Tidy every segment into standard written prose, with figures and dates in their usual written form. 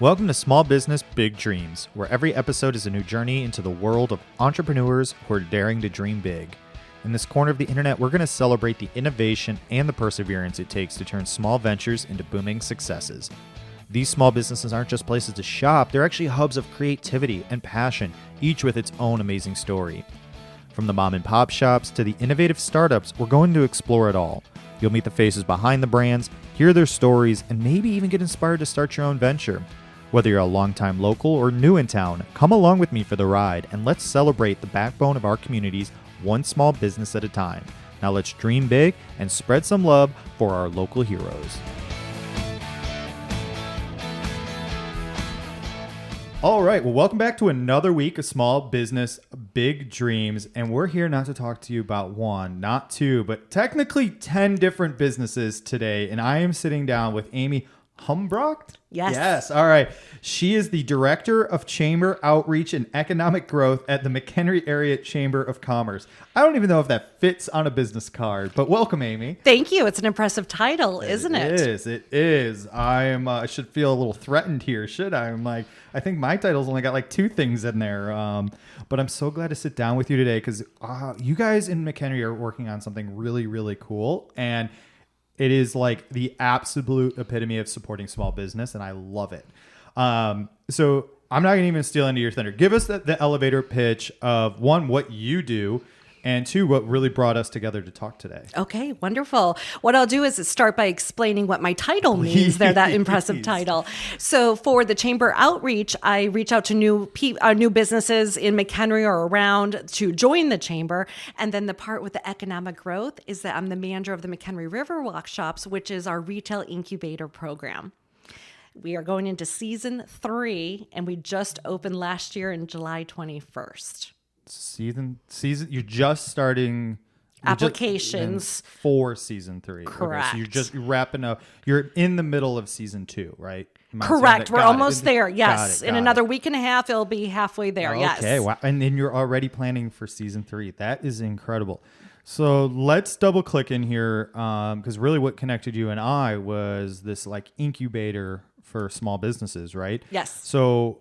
Welcome to Small Business Big Dreams, where every episode is a new journey into the world of entrepreneurs who are daring to dream big. In this corner of the internet, we're going to celebrate the innovation and the perseverance it takes to turn small ventures into booming successes. These small businesses aren't just places to shop, they're actually hubs of creativity and passion, each with its own amazing story. From the mom and pop shops to the innovative startups, we're going to explore it all. You'll meet the faces behind the brands, hear their stories, and maybe even get inspired to start your own venture. Whether you're a longtime local or new in town, come along with me for the ride and let's celebrate the backbone of our communities one small business at a time. Now let's dream big and spread some love for our local heroes. All right, well, welcome back to another week of Small Business Big Dreams, and we're here not to talk to you about one, not two, but technically 10 different businesses today, and I am sitting down with Amy Humbrocht? Yes. All right. She is the Director of Chamber Outreach and Economic Growth at the McHenry Area Chamber of Commerce. I don't even know if that fits on a business card, but welcome, Amy. Thank you. It's an impressive title, isn't it? It is. I should feel a little threatened here, should I? I think my title's only got like two things in there. But I'm so glad to sit down with you today because you guys in McHenry are working on something really, really cool. And it is like the absolute epitome of supporting small business, and I love it. So I'm not going to even steal into your thunder. Give us the elevator pitch of, one, what you do, and two, what really brought us together to talk today. Okay, wonderful. What I'll do is start by explaining what my title means. They're that impressive title. So for the Chamber Outreach, I reach out to new businesses in McHenry or around to join the Chamber. And then the part with the economic growth is that I'm the manager of the McHenry Riverwalk shops, which is our retail incubator program. We are going into season 3, and we just opened last year in July 21st. Season you're just starting applications for season 3. Correct. Okay, so you're wrapping up. You're in the middle of season 2, right? Correct. We're almost there. Yes. Got in another week and a half, it'll be halfway there. Yes. Okay. Wow. And then you're already planning for season 3. That is incredible. So let's double click in here because really what connected you and I was this like incubator for small businesses, right? Yes. So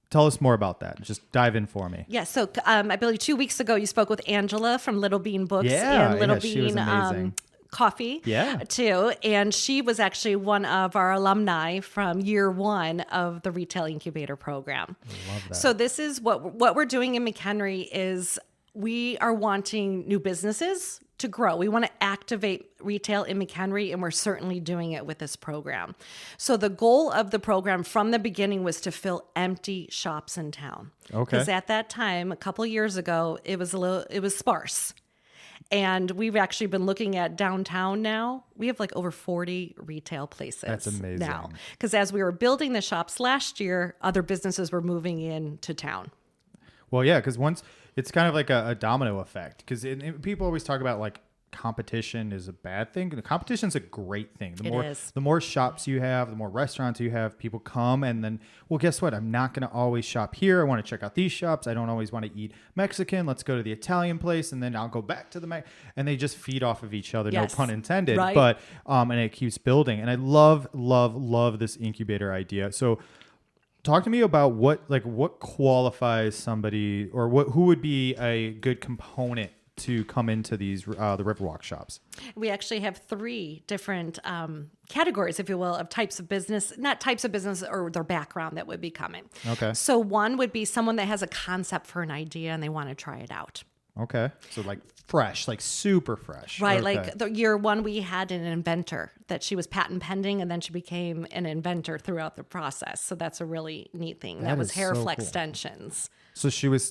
tell us more about that. Just dive in for me. Yeah. So I believe 2 weeks ago, you spoke with Angela from Little Bean Books and Little she was amazing. Coffee too. And she was actually one of our alumni from year 1 of the Retail Incubator program. I love that. So this is what we're doing in McHenry is we are wanting new businesses to grow. We want to activate retail in McHenry, and we're certainly doing it with this program. So the goal of the program from the beginning was to fill empty shops in town. Okay. Because at that time, a couple of years ago, it was sparse. And we've actually been looking at downtown now. We have like over 40 retail places. That's amazing. Now. Because as we were building the shops last year, other businesses were moving into town. Well, yeah, because once it's kind of like a domino effect. Because people always talk about like competition is a bad thing. The competition's a great thing. The more shops you have, the more restaurants you have, people come and then, well, guess what? I'm not going to always shop here. I want to check out these shops. I don't always want to eat Mexican. Let's go to the Italian place and then I'll go back to the and they just feed off of each other. Yes. No pun intended. Right. But and it keeps building. And I love this incubator idea. So talk to me about what qualifies somebody or who would be a good component to come into these the Riverwalk shops. We actually have 3 different categories, if you will, of types of business, not types of business or their background that would be coming. Okay. So one would be someone that has a concept for an idea and they want to try it out. Okay. So like fresh, like super fresh. Right. Okay. Like the year 1, we had an inventor that she was patent pending and then she became an inventor throughout the process. So that's a really neat thing. That was hair flex extensions. So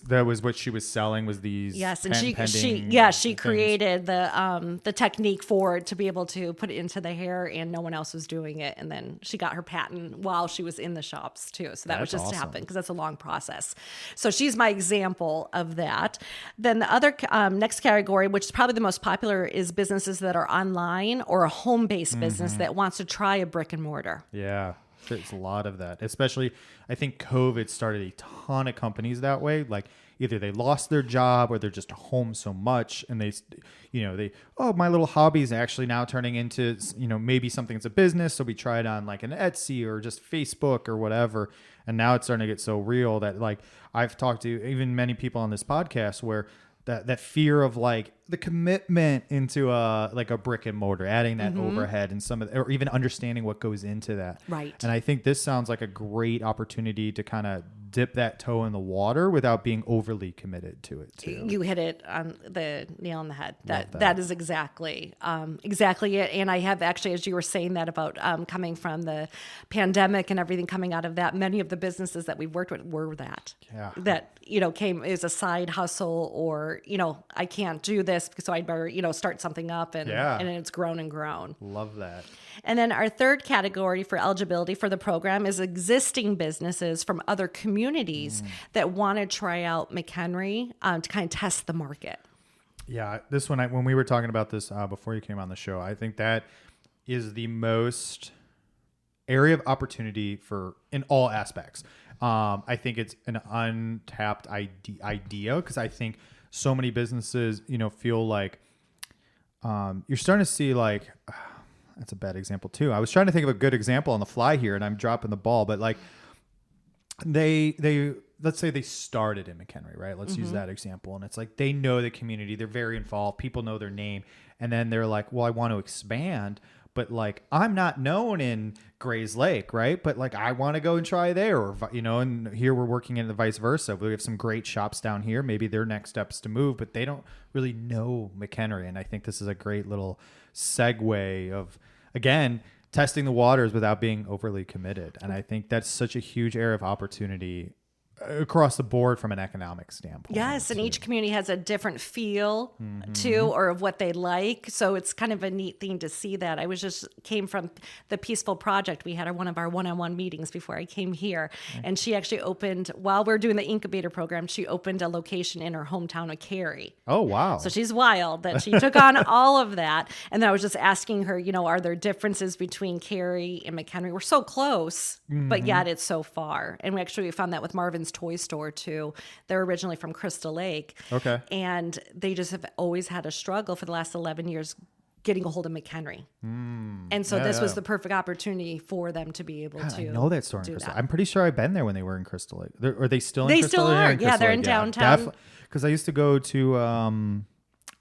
that was what she was selling was these. Yes, and she things. created the technique for it to be able to put it into the hair, and no one else was doing it. And then she got her patent while she was in the shops too. So that was just awesome. happened because that's a long process. So she's my example of that. Then the other next category, which is probably the most popular, is businesses that are online or a home-based business that wants to try a brick and mortar. Yeah. There's a lot of that, especially I think COVID started a ton of companies that way. Like either they lost their job or they're just home so much, and my little hobby is actually now turning into, maybe something that's a business. So we try it on like an Etsy or just Facebook or whatever. And now it's starting to get so real that like I've talked to even many people on this podcast where that fear of like the commitment into a brick and mortar, adding that overhead and or even understanding what goes into that. Right. And I think this sounds like a great opportunity to kind of dip that toe in the water without being overly committed to it too. You hit it on the nail on the head. That is exactly it. And I have actually, as you were saying that about coming from the pandemic and everything coming out of that, many of the businesses that we've worked with were that. Yeah. That, came as a side hustle, or, I can't do this, so I'd better, start something up, and it's grown and grown. Love that. And then our third category for eligibility for the program is existing businesses from other communities that want to try out McHenry to kind of test the market. Yeah, this one, when we were talking about this before you came on the show, I think that is the most area of opportunity in all aspects. I think it's an untapped idea because I think so many businesses, feel like you're starting to see like, that's a bad example too. I was trying to think of a good example on the fly here and I'm dropping the ball, but like they let's say they started in McHenry, right? Let's use that example. And it's like, they know the community, they're very involved, people know their name. And then they're like, well, I want to expand, but like, I'm not known in Gray's Lake, right? But like, I want to go and try there, or, and here we're working in the vice versa. We have some great shops down here. Maybe their next steps to move, but they don't really know McHenry. And I think this is a great little segue of, again, testing the waters without being overly committed. And I think that's such a huge area of opportunity across the board from an economic standpoint. Yes, and each community has a different feel too, or of what they like. So it's kind of a neat thing to see that. I came from the Peaceful Project. We had one of our one-on-one meetings before I came here, and she actually opened, while we're doing the Incubator program, she opened a location in her hometown of Cary. Oh, wow. So she's wild that she took on all of that. And I was just asking her, are there differences between Cary and McHenry? We're so close, but yet it's so far. And we found that with Marvin's Toy Store too. They're originally from Crystal Lake. Okay. And they just have always had a struggle for the last 11 years getting a hold of McHenry. And so this was the perfect opportunity for them to be able to. I know that store in Crystal Lake. I'm pretty sure I've been there when they were in Crystal Lake. Are they still in they Crystal still Lake? are. Yeah, they're in downtown. Because I used to go to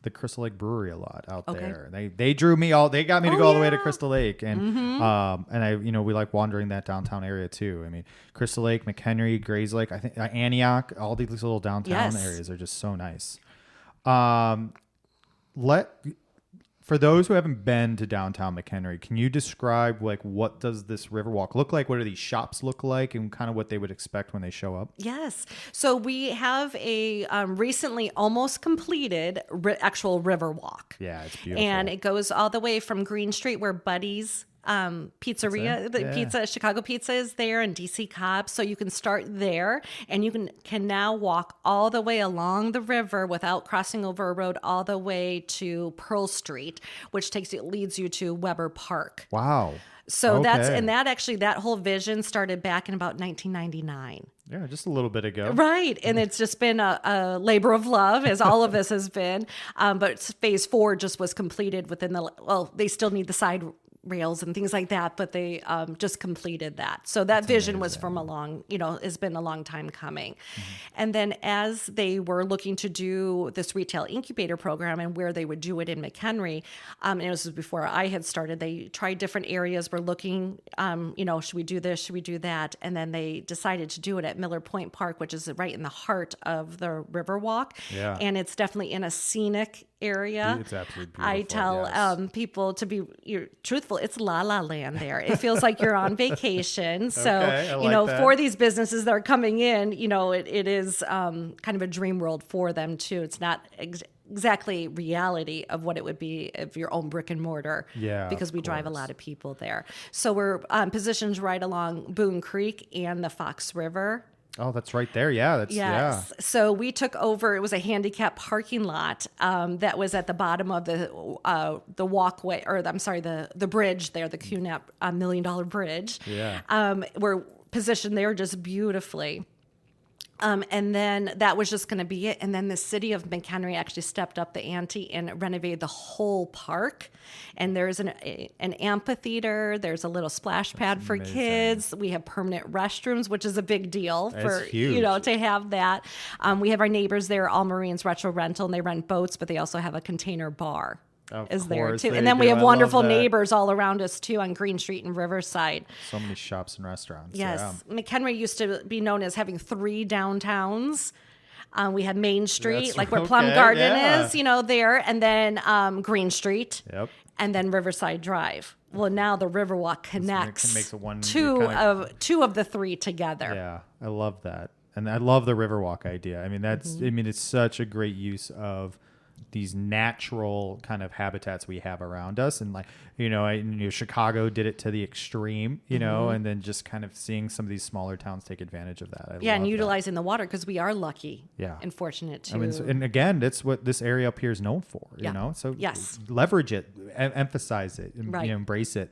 the Crystal Lake Brewery a lot out there. They drew me they got me to go all the way to Crystal Lake, and I we like wandering that downtown area too. I mean, Crystal Lake, McHenry, Gray's Lake, I think Antioch, all these little downtown areas are just so nice. For those who haven't been to downtown McHenry, can you describe like what does this Riverwalk look like? What do these shops look like, and kind of what they would expect when they show up? Yes. So we have a recently almost completed actual Riverwalk. Yeah, it's beautiful. And it goes all the way from Green Street where Buddy's pizzeria, pizza, Chicago Pizza is there, and DC Cobb. So you can start there, and you can now walk all the way along the river without crossing over a road all the way to Pearl Street, which leads you to Weber Park. Wow. So that whole vision started back in about 1999. Yeah, just a little bit ago. Right. And it's just been a labor of love, as all of this has been. But phase 4 just was completed they still need the side rails and things like that, but they just completed that. So that vision was from has been a long time coming. And then as they were looking to do this retail incubator program and where they would do it in McHenry, and this was before I had started, they tried different areas, were looking, should we do this, should we do that? And then they decided to do it at Miller Point Park, which is right in the heart of the Riverwalk. Yeah. And it's definitely in a scenic area. It's absolutely beautiful. I tell people to be truthful, it's la la land there. It feels like you're on vacation. So, for these businesses that are coming in, it is kind of a dream world for them too. It's not exactly reality of what it would be if your own brick and mortar. Yeah, because we drive a lot of people there. So we're positioned right along Boone Creek and the Fox River. Oh, that's right there. Yeah. Yes. So we took over, it was a handicap parking lot that was at the bottom of the walkway, the bridge there, the QNAP $1 million bridge. Yeah. We're positioned there just beautifully. And then that was just going to be it. And then the city of McHenry actually stepped up the ante and renovated the whole park. And there's an amphitheater. There's a little splash pad for kids. We have permanent restrooms, which is a big deal for huge. to have that. We have our neighbors there, All Marines Retro Rental, and they rent boats, but they also have a container bar. Is there too. And then we have wonderful neighbors all around us too on Green Street and Riverside. So many shops and restaurants. Yes. Yeah. McHenry used to be known as having 3 downtowns. We had Main Street, like where Plum Garden is, there, and then Green Street. Yep. And then Riverside Drive. Well, now the Riverwalk connects two of the 3 together. Yeah, I love that. And I love the Riverwalk idea. I mean, it's such a great use of these natural kind of habitats we have around us. And like, Chicago did it to the extreme, and then just kind of seeing some of these smaller towns take advantage of that. And utilizing the water because we are lucky and fortunate to. And again, that's what this area up here is known for, so leverage it, emphasize it, and embrace it.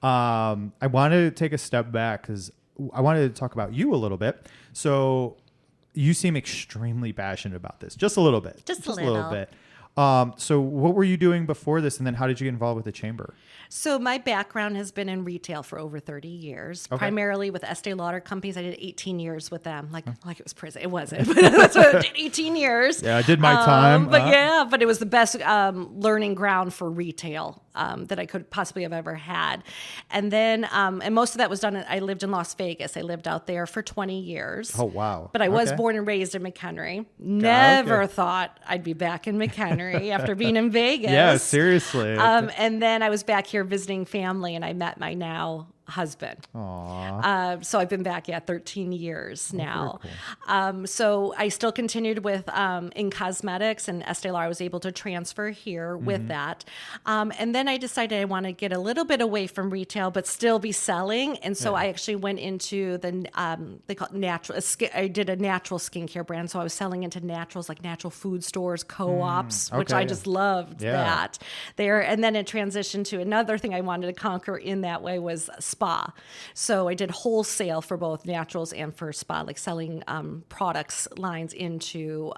I wanted to take a step back because I wanted to talk about you a little bit. So you seem extremely passionate about this, just a little bit, just a little bit. So what were you doing before this, and then how did you get involved with the chamber? So my background has been in retail for over 30 years, primarily with Estee Lauder companies. I did 18 years with them, like it was prison. It wasn't, but that's what I did, 18 years. Yeah, I did my time. But it was the best learning ground for retail that I could possibly have ever had. And then, and most of that was done, I lived in Las Vegas. I lived out there for 20 years. Oh, wow. But I was born and raised in McHenry. Never thought I'd be back in McHenry after being in Vegas. Yeah, seriously. And then I was back here visiting family, and I met my now husband. Aww. So I've been back 13 years now. Cool. So I still continued with in cosmetics, and Estee Lauder I was able to transfer here with that. And then I decided I want to get a little bit away from retail, but still be selling. And so I actually went into the they call it natural. I did a natural skincare brand, so I was selling into naturals like natural food stores, co-ops, which I just loved that there. And then it transitioned to another thing I wanted to conquer in that way was spa. So I did wholesale for both naturals and for spa, like selling products lines into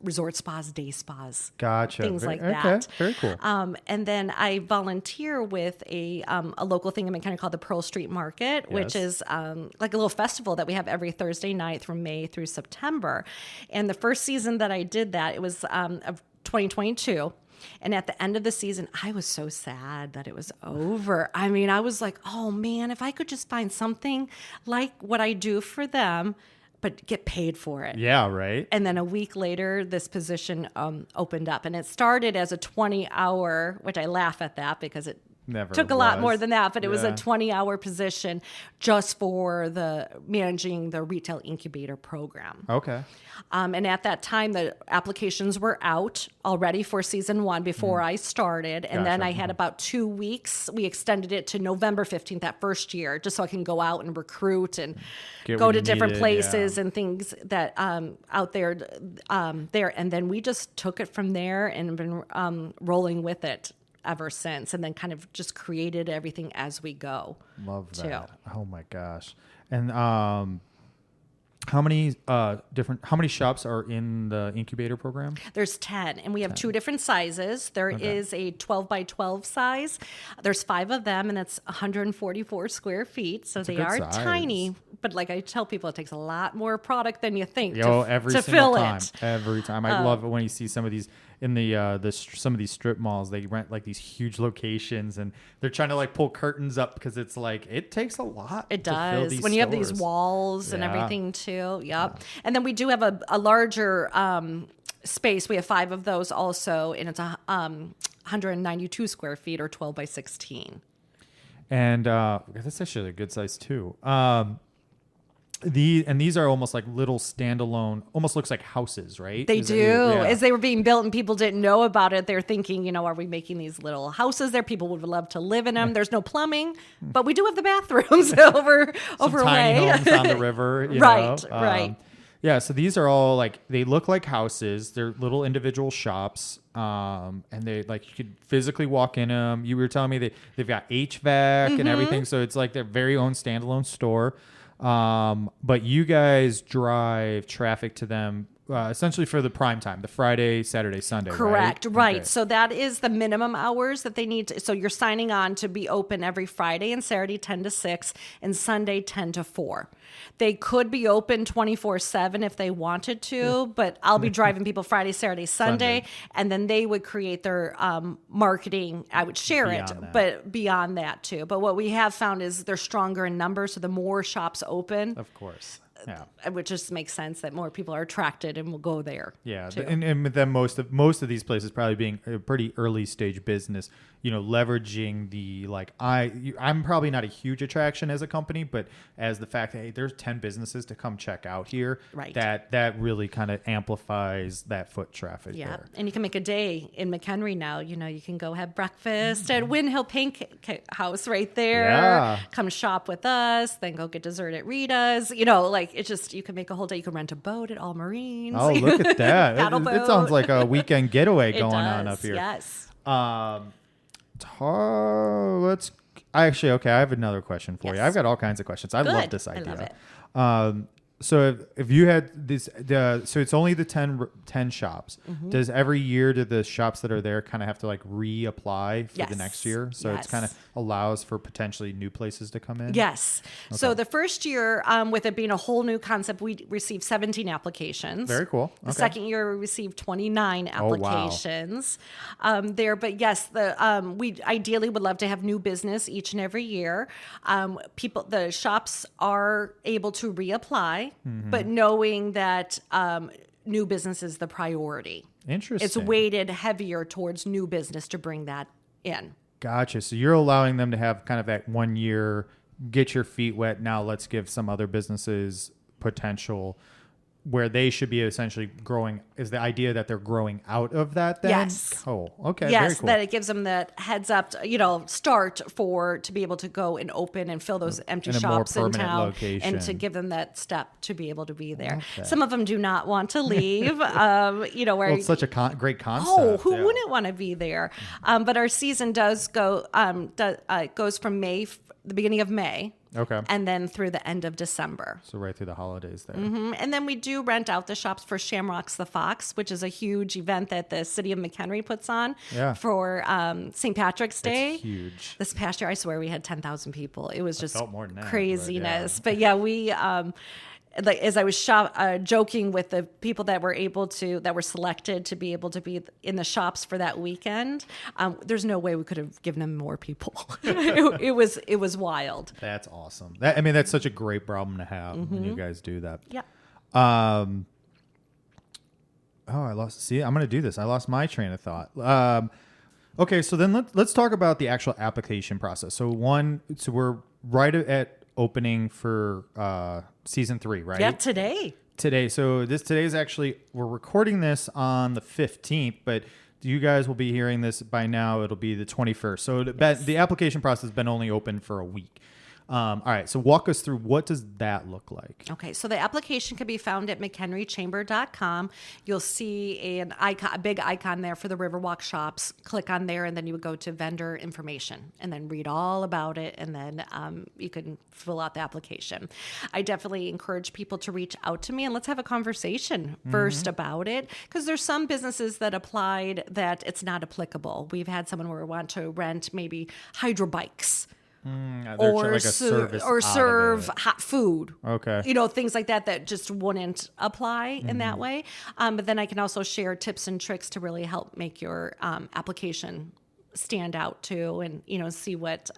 resort spas, day spas. Gotcha. Things like that. Okay. Very cool. And then I volunteer with a local thing in McHenry called the Pearl Street Market, which is like a little festival that we have every Thursday night from May through September. And the first season that I did that, it was of 2022. And at the end of the season, I was so sad that it was over. I mean, I was like, oh man, if I could just find something like what I do for them, but get paid for it. Yeah, right. And then a week later, this position opened up. And it started as a 20-hour, which I laugh at that because it took a lot more than that, but it was a 20-hour position just for managing the retail incubator program. Okay. And at that time, the applications were out already for season 1 before I started. And then I had about 2 weeks. We extended it to November 15th that first year, just so I can go out and recruit and go to different places and things that out there. And then we just took it from there and been rolling with it ever since, and then kind of just created everything as we go. Love that. Oh my gosh. And how many shops are in the incubator program? There's 10, and we have 2 different sizes. There is a 12 by 12 size. There's 5 of them, and it's 144 square feet. So they are tiny, but like I tell people, it takes a lot more product than you think to fill it. Every time. I love it when you see some of these in some of these strip malls. They rent like these huge locations, and they're trying to like pull curtains up because it's like it takes a lot. It does when you have these walls and everything too. Yep. And then we do have a larger space. We have 5 of those also, and it's 192 square feet or 12 by 16. And that's actually a good size too. These are almost like little standalone, almost looks like houses, right? They do. As they were being built and people didn't know about it, they're thinking, are we making these little houses there? People would love to live in them. There's no plumbing, but we do have the bathrooms over tiny homes on the river. Right. Yeah, so these are all they look like houses. They're little individual shops, and they you could physically walk in them. You were telling me they've got HVAC and everything, so it's like their very own standalone store. But you guys drive traffic to them essentially for the prime time, the Friday, Saturday, Sunday, Correct. right? Right. Okay. So that is the minimum hours that they need to, so you're signing on to be open every Friday and Saturday 10 to 6 and Sunday 10 to 4. They could be open 24/7 if they wanted to, but I'll be driving people Friday, Saturday, Sunday, and then they would create their marketing. I would share Beyond it, that. but beyond that too. But what we have found is they're stronger in numbers, so the more shops open, Of course. Yeah. which just makes sense that more people are attracted and will go there. Yeah, too. and with them, most of these places probably being a pretty early stage business, leveraging the I'm probably not a huge attraction as a company, but as the fact that hey, there's 10 businesses to come check out here, Right. that really kind of amplifies that foot traffic Yeah, there. and you can make a day in McHenry now. You can go have breakfast at Win Hill Pancake House right there. Yeah. Come shop with us, then go get dessert at Rita's. It's just, you can make a whole day. You can rent a boat at All Marines. Oh, look at that! Paddle It sounds boat. like a weekend getaway It going does, on up here. Yes. Let's actually okay. I have another question for you. Yes. I've got all kinds of questions. I love Good. this I idea. love it. So if you had this, so it's only the 10 shops. Mm-hmm. Does every year do the shops that are there kind of have to reapply for the Yes. next year? So it's Yes. kind of allows for potentially new places to come in. Yes. So the first year, with it being a whole new concept, we received 17 applications. Very cool. The Okay. second year, we received 29 Oh, wow. applications there. But yes, we ideally would love to have new business each and every year. The shops are able to reapply, but knowing that new business is the priority. Interesting. It's weighted heavier towards new business to bring that in. Gotcha. So you're allowing them to have kind of that 1 year, get your feet wet. Now let's give some other businesses potential where they should be essentially growing. Is the idea that they're growing out of that then? Yes. Cool. Okay. Yes, Very cool. that it gives them that heads up, start to be able to go and open and fill those empty In a more shops in permanent town, location. and to give them that step to be able to be there. Okay. Some of them do not want to leave. Where Well, it's such a great concept. oh, who yeah. wouldn't want to be there? But our season does go goes from the beginning of May. Okay. And then through the end of December. So right through the holidays there. And then we do rent out the shops for Shamrocks the Fox, which is a huge event that the city of McHenry puts on Yeah. for St. Patrick's Day. It's huge. This past year, I swear we had 10,000 people. It was just felt more than that, but craziness. But yeah, we, as I was joking with the people that were selected to be able to be in the shops for that weekend, there's no way we could have given them more people. it was wild. That's awesome. That's such a great problem to have when you guys do that. Yeah. I'm going to do this. I lost my train of thought. Okay, so then let's talk about the actual application process. So we're right at opening for season 3, right? Yeah, today. So today is actually, we're recording this on the 15th, but you guys will be hearing this by now. It'll be the 21st. So the application process has been only open for a week. All right. So walk us through, what does that look like? Okay, so the application can be found at McHenryChamber.com. You'll see a big icon there for the Riverwalk shops. Click on there, and then you would go to vendor information, and then read all about it, and then you can fill out the application. I definitely encourage people to reach out to me, and let's have a conversation first about it, because there's some businesses that applied that it's not applicable. We've had someone where we want to rent maybe hydro bikes. Or serve hot food. Okay. Things like that just wouldn't apply in that way. But then I can also share tips and tricks to really help make your application stand out too, and see what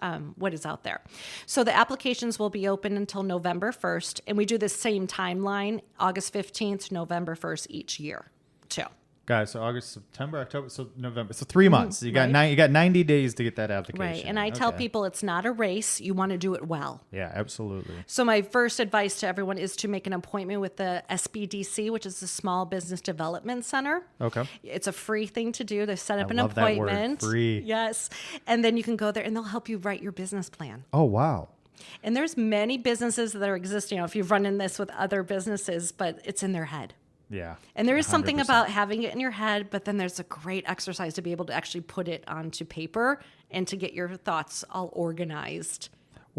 is out there. So the applications will be open until November 1st, and we do the same timeline, August 15th to November 1st each year too. Guys, so August, September, October, so November. So 3 months. You got right. you got 90 days to get that application. Right. And I tell people it's not a race. You want to do it well. Yeah, absolutely. So my first advice to everyone is to make an appointment with the SBDC, which is the Small Business Development Center. Okay. It's a free thing to do. To set up an love that word, appointment. free. Yes. And then you can go there and they'll help you write your business plan. Oh, wow. And there's many businesses that are existing. If you've run in this with other businesses, but it's in their head. Yeah. And there is something 100%. about having it in your head, but then there's a great exercise to be able to actually put it onto paper and to get your thoughts all organized.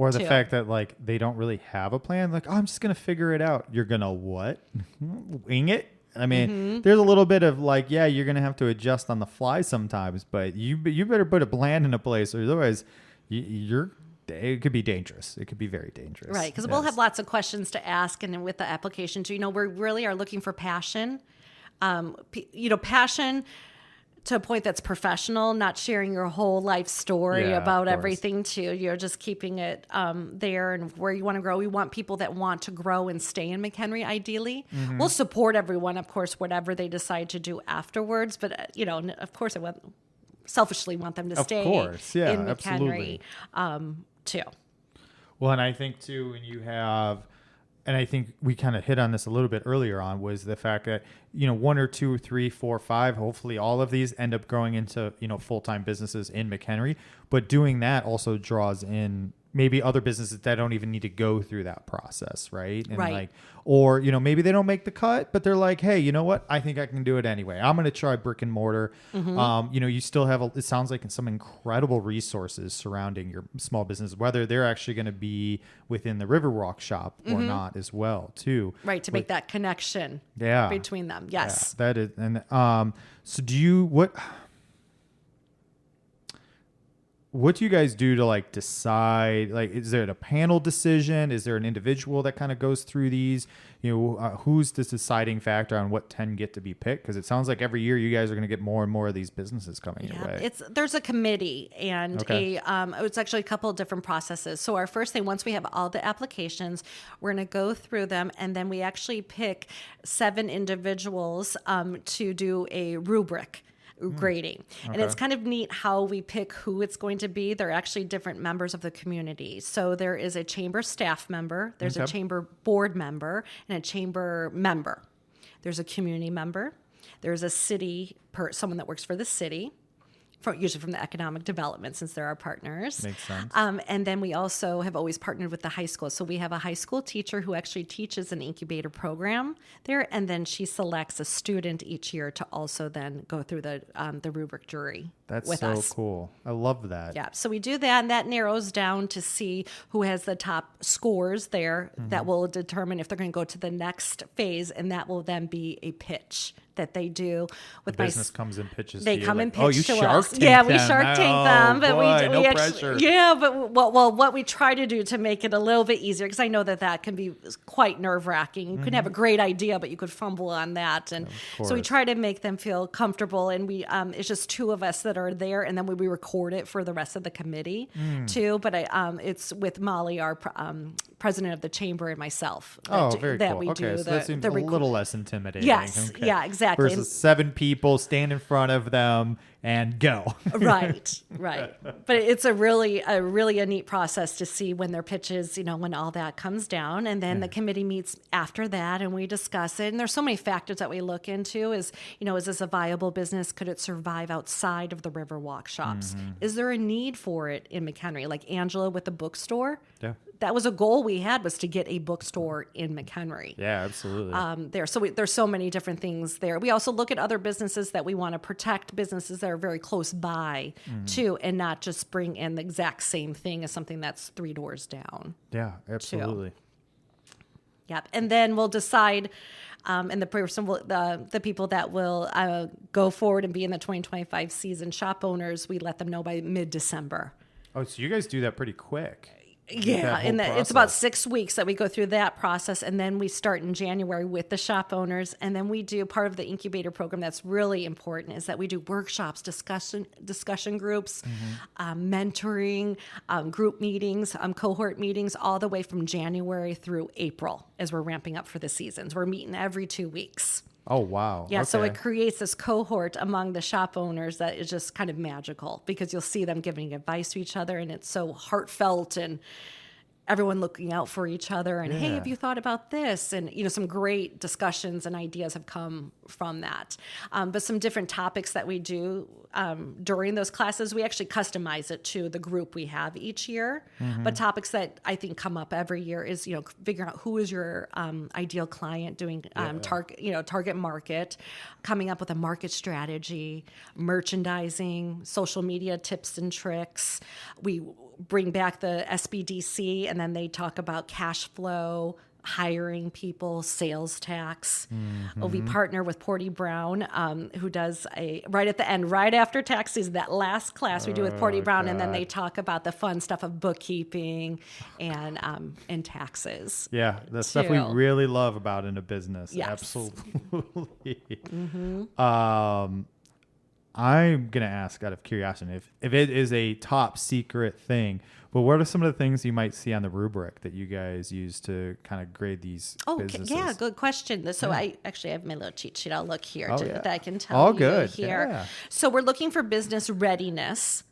Or the too. fact that like they don't really have a plan. Like, oh, I'm just going to figure it out. You're going to what? Wing it? I mean, there's a little bit of like, yeah, you're going to have to adjust on the fly sometimes, but you better put a plan into place, or otherwise it could be dangerous. It could be very dangerous. Right, because we'll have lots of questions to ask, and then with the application too, we really are looking for passion. Passion to a point that's professional, not sharing your whole life story about everything too. You're just keeping it there and where you want to grow. We want people that want to grow and stay in McHenry, ideally. We'll support everyone, of course, whatever they decide to do afterwards. But, of course, selfishly want them to stay in McHenry too. Well, and I think too, when you have, and I think we kind of hit on this a little bit earlier on, was the fact that, 1 or 2, 3, 4, 5, hopefully all of these end up growing into, full-time businesses in McHenry. But doing that also draws in maybe other businesses that don't even need to go through that process, right? And right. like, or, maybe they don't make the cut, but they're like, hey, you know what? I think I can do it anyway. I'm going to try brick and mortar. You still have, it sounds like some incredible resources surrounding your small business, whether they're actually going to be within the Riverwalk shop or not as well, too. Right. To make that connection between them. Yes. Yeah, that is. And so what do you guys do to like decide? Like, is there a panel decision? Is there an individual that kind of goes through these? Who's the deciding factor on what 10 get to be picked? Because it sounds like every year you guys are going to get more and more of these businesses coming your way. There's a committee and it's actually a couple of different processes. So our first thing, once we have all the applications, we're going to go through them, and then we actually pick 7 individuals to do a rubric grading. And it's kind of neat how we pick who it's going to be. They're actually different members of the community. So there is a chamber staff member, there's a chamber board member, and a chamber member. There's a community member. There's a someone that works for the city, usually from the economic development, since they're our partners. Makes sense. And then we also have always partnered with the high school. So we have a high school teacher who actually teaches an incubator program there, and then she selects a student each year to also then go through the rubric jury. That's with so us. cool. I love that. Yeah, so we do that, and that narrows down to see who has the top scores there. That will determine if they're going to go to the next phase, and that will then be a pitch that they do with the business comes and pitches. They to you, come like, and pitch to us. Them. Yeah, we Shark Tank them, but boy, we no pressure. What we try to do to make it a little bit easier, because I know that can be quite nerve wracking. You can have a great idea, but you could fumble on that, and so we try to make them feel comfortable. And we it's just 2 of us that are there, and then we record it for the rest of the committee too. But it's with Molly, our president of the chamber, and myself. Very that cool. We do so that seems a little less intimidating. Yes, yeah, exactly. Versus 7 people, stand in front of them and go. Right. But it's a really a neat process to see when their pitches, when all that comes down, and then the committee meets after that, and we discuss it. And there's so many factors that we look into. Is this a viable business? Could it survive outside of the Riverwalk shops? Is there a need for it in McHenry? Like Angela with the bookstore. Yeah. That was a goal we had, was to get a bookstore in McHenry. Yeah, absolutely. So there's so many different things there. We also look at other businesses that we want to protect, businesses that are very close by too, and not just bring in the exact same thing as something that's 3 doors down. Yeah, absolutely. Too. Yep. And then we'll decide, and the person will, the people that will go forward and be in the 2025 season, shop owners, we let them know by mid-December. Oh, so you guys do that pretty quick. Yeah, and it's about 6 weeks that we go through that process, and then we start in January with the shop owners, and then we do part of the incubator program that's really important is that we do workshops, discussion groups, mentoring, group meetings, cohort meetings, all the way from January through April as we're ramping up for the seasons. We're meeting every 2 weeks. Oh, wow. Yeah, so it creates this cohort among the shop owners that is just kind of magical, because you'll see them giving advice to each other, and it's so heartfelt, and everyone looking out for each other, and hey, have you thought about this? And some great discussions and ideas have come from that. But some different topics that we do during those classes, we actually customize it to the group we have each year. But topics that I think come up every year is figuring out who is your ideal client, doing target market, coming up with a market strategy, merchandising, social media tips and tricks. We bring back the SBDC, and then they talk about cash flow, hiring people, sales tax. We partner with Porty Brown, who does right at the end, right after tax season, that last class we do with Porty Brown, and then they talk about the fun stuff of bookkeeping and taxes. Yeah, the stuff we really love about in a business. Yes. Absolutely. I'm going to ask out of curiosity if it is a top secret thing, but what are some of the things you might see on the rubric that you guys use to kind of grade these businesses? Yeah, good question. So I have my little cheat sheet. I'll look here that I can tell all you good. here. Yeah. So we're looking for business readiness.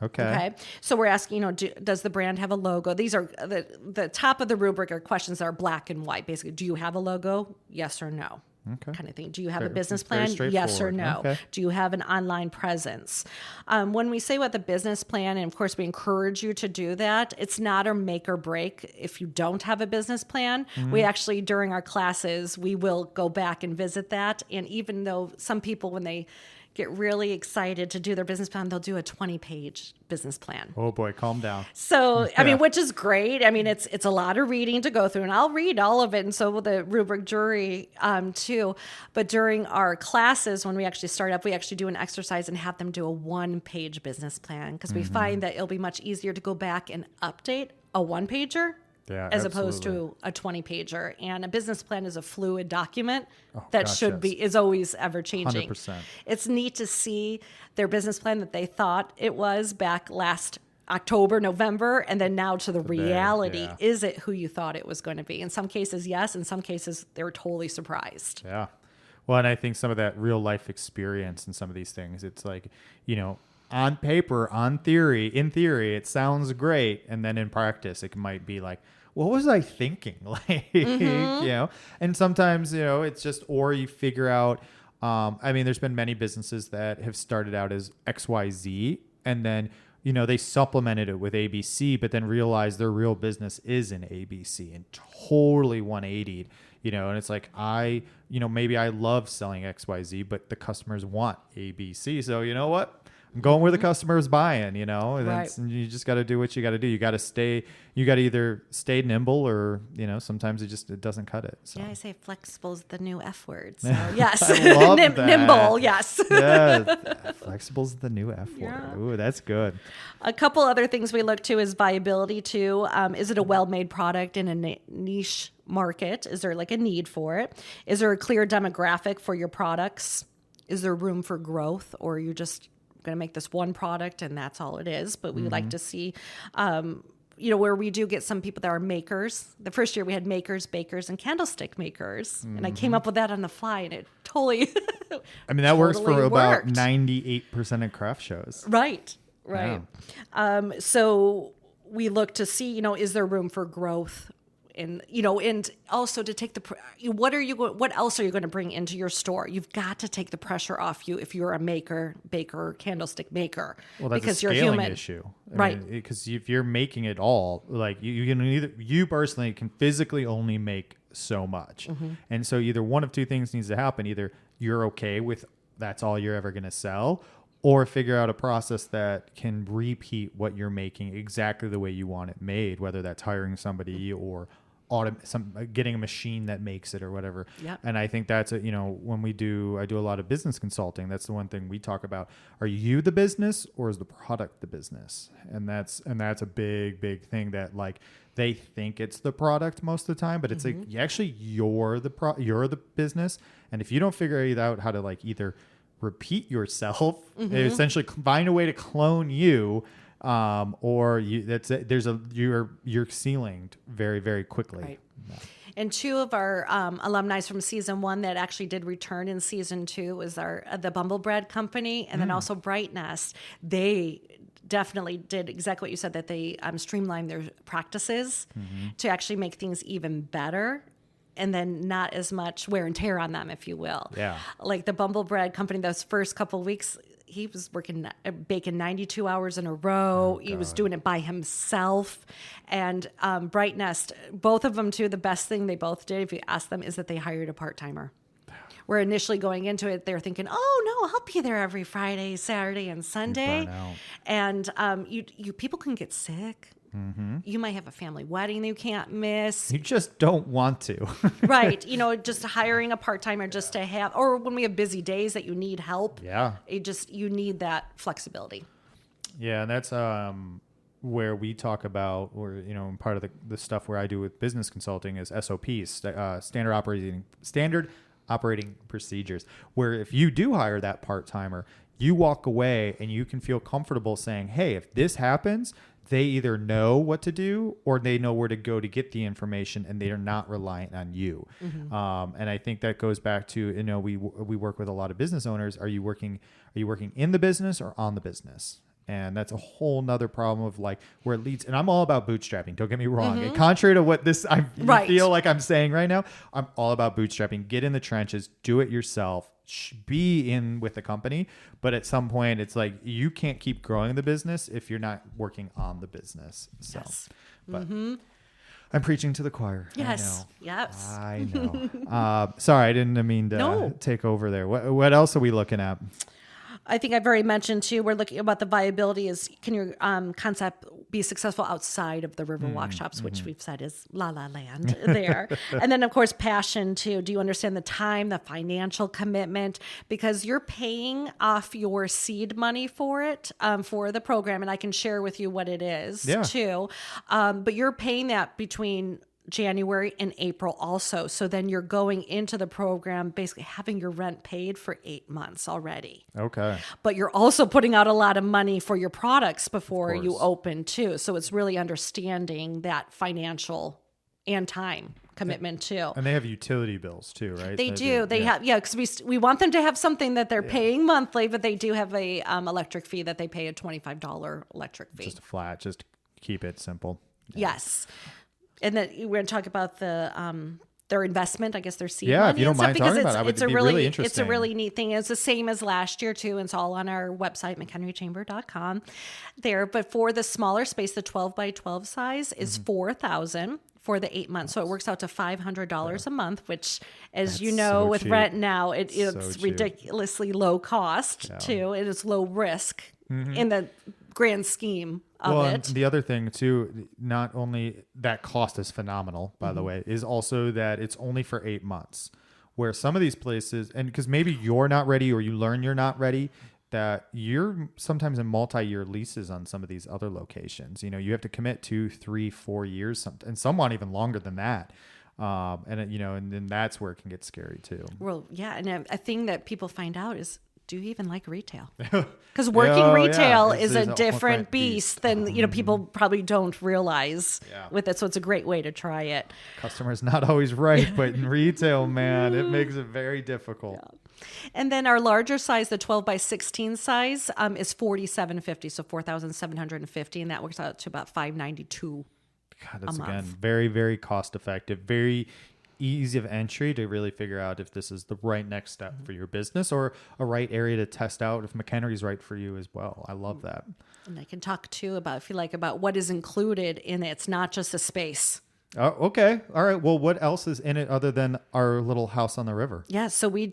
Okay. So we're asking, does the brand have a logo? These are the top of the rubric are questions that are black and white. Basically, do you have a logo? Yes or no? Okay. Kind of thing. Do you have a business plan? Yes or no? Okay. Do you have an online presence? When we say what the business plan, and of course we encourage you to do that, it's not a make or break if you don't have a business plan. We actually, during our classes, we will go back and visit that. And even though some people, when they get really excited to do their business plan, they'll do a 20-page business plan. Oh boy, calm down. So, I mean, which is great. I mean, it's a lot of reading to go through, and I'll read all of it, and so will the rubric jury too. But during our classes, when we actually start up, we actually do an exercise and have them do a 1-page business plan, because we find that it'll be much easier to go back and update a 1-pager as opposed to a 20-pager. And a business plan is a fluid document that is always ever changing. 100%. It's neat to see their business plan that they thought it was back last October, November, and then now to the reality. Yeah. Is it who you thought it was going to be? In some cases, yes. In some cases, they were totally surprised. Yeah. Well, and I think some of that real life experience in some of these things, it's like, on paper, in theory, it sounds great. And then in practice, it might be like, what was I thinking? And sometimes, it's just, or you figure out, there's been many businesses that have started out as XYZ, and then, they supplemented it with ABC, but then realized their real business is in ABC and totally 180'd, and it's like, maybe I love selling XYZ, but the customers want ABC. So you know what? I'm going where the customer is buying, and you just got to do what you got to do. You got to either stay nimble or, sometimes it doesn't cut it. So. Yeah, I say flexible is the new F word. So yes, I love that. Nimble, yes. Yeah, flexible is the new F word. Yeah. Ooh, that's good. A couple other things we look to is viability too. Is it a well-made product in a niche market? Is there like a need for it? Is there a clear demographic for your products? Is there room for growth, or are you just going to make this one product and that's all it is? But we would like to see, where we do get some people that are makers. The first year we had makers, bakers, and candlestick makers. And I came up with that on the fly, and it totally that works for about 98% of craft shows. Right. Yeah. So we look to see, is there room for growth? And also to take what else are you going to bring into your store? You've got to take the pressure off you if you're a maker, baker, candlestick maker. Well, that's because a scaling you're human. issue, right? Because if you're making it all, like you personally can physically only make so much, and so either one of two things needs to happen: either you're okay with that's all you're ever going to sell, or figure out a process that can repeat what you're making exactly the way you want it made, whether that's hiring somebody or getting a machine that makes it or whatever. Yep. And I think that's when I do a lot of business consulting, that's the one thing we talk about. Are you the business, or is the product the business? And that's a big thing that, like, they think it's the product most of the time, but it's like, you're the business. And if you don't figure out how to, like, either repeat yourself, essentially find a way to clone you, or you're ceilinged very, very quickly. Right. Yeah. And two of our alumni from season 1 that actually did return in season 2 was the Bumble Bread Company, and then also Bright Nest. They definitely did exactly what you said, that they streamlined their practices to actually make things even better, and then not as much wear and tear on them, if you will. Yeah. Like the Bumble Bread Company, those first couple of weeks, he was baking 92 hours in a row. He was doing it by himself. And Bright Nest, both of them too, the best thing they both did, if you ask them, is that they hired a part-timer. where initially going into it, they're thinking, oh no, I'll be there every Friday, Saturday, and Sunday. burn out. And you people can get sick. You might have a family wedding that you can't miss. You just don't want to. Right. Just hiring a part-timer just to have, or when we have busy days that you need help. Yeah. You need that flexibility. Yeah, and that's where we talk about, or part of the stuff where I do with business consulting is SOPs, standard operating procedures. Where if you do hire that part timer, you walk away and you can feel comfortable saying, "Hey, if this happens." They either know what to do or they know where to go to get the information, and they are not reliant on you. And I think that goes back to, we work with a lot of business owners. Are you working in the business or on the business? And that's a whole nother problem of like where it leads. And I'm all about bootstrapping. Don't get me wrong. And contrary to what you feel like I'm saying right now, I'm all about bootstrapping. Get in the trenches, do it yourself, be in with the company. But at some point, it's like you can't keep growing the business if you're not working on the business. So, but I'm preaching to the choir. Yes. I know. Sorry, I didn't mean to take over there. What else are we looking at? I think I've already mentioned too, we're looking about the viability is, can your concept be successful outside of the Riverwalk shops, which we've said is la la land there. And then of course, passion too. Do you understand the time, the financial commitment? Because you're paying off your seed money for it, for the program. And I can share with you what it is too. But you're paying that between January and April also. So then you're going into the program basically having your rent paid for 8 months already. Okay. But you're also putting out a lot of money for your products before you open too. So it's really understanding that financial and time commitment too. And they have utility bills too, right? They do. They have, because we want them to have something that they're paying monthly, but they do have a electric fee that they pay, a $25 electric fee. Just flat, just keep it simple. Yes. And then we're going to talk about their investment, I guess their seed money. Yeah, if you don't mind talking about it, it's would be really interesting. It's a really neat thing. It's the same as last year too. It's all on our website, McHenryChamber.com there. But for the smaller space, the 12 by 12 size is $4,000 for the 8 months. So it works out to $500 a month, which, as you know, with cheap. Rent now, it's ridiculously low cost too. It is low risk in the grand scheme of it. And the other thing too, not only that cost is phenomenal, by the way, is also that it's only for 8 months. Where some of these places, and because maybe you're not ready or you learn you're not ready, that you're sometimes in multi-year leases on some of these other locations. You have to commit 2, 3, 4 years, and some want even longer than that. And then that's where it can get scary too. Well, yeah, and a thing that people find out is, do you even like retail? Because working retail is a different beast than people probably don't realize with it. So it's a great way to try it. Customer's not always right, but in retail, man, it makes it very difficult. Yeah. And then our larger size, the 12 by 16 size, is $4,750, so $4,750, and that works out to about $592. God, that's again very, very cost effective, very easy of entry to really figure out if this is the right next step for your business or a right area to test out if McHenry's right for you as well. I love that. And I can talk too about, if you like, about what is included in it. It's not just a space. Oh, okay. All right. Well, what else is in it other than our little house on the river? Yeah. So we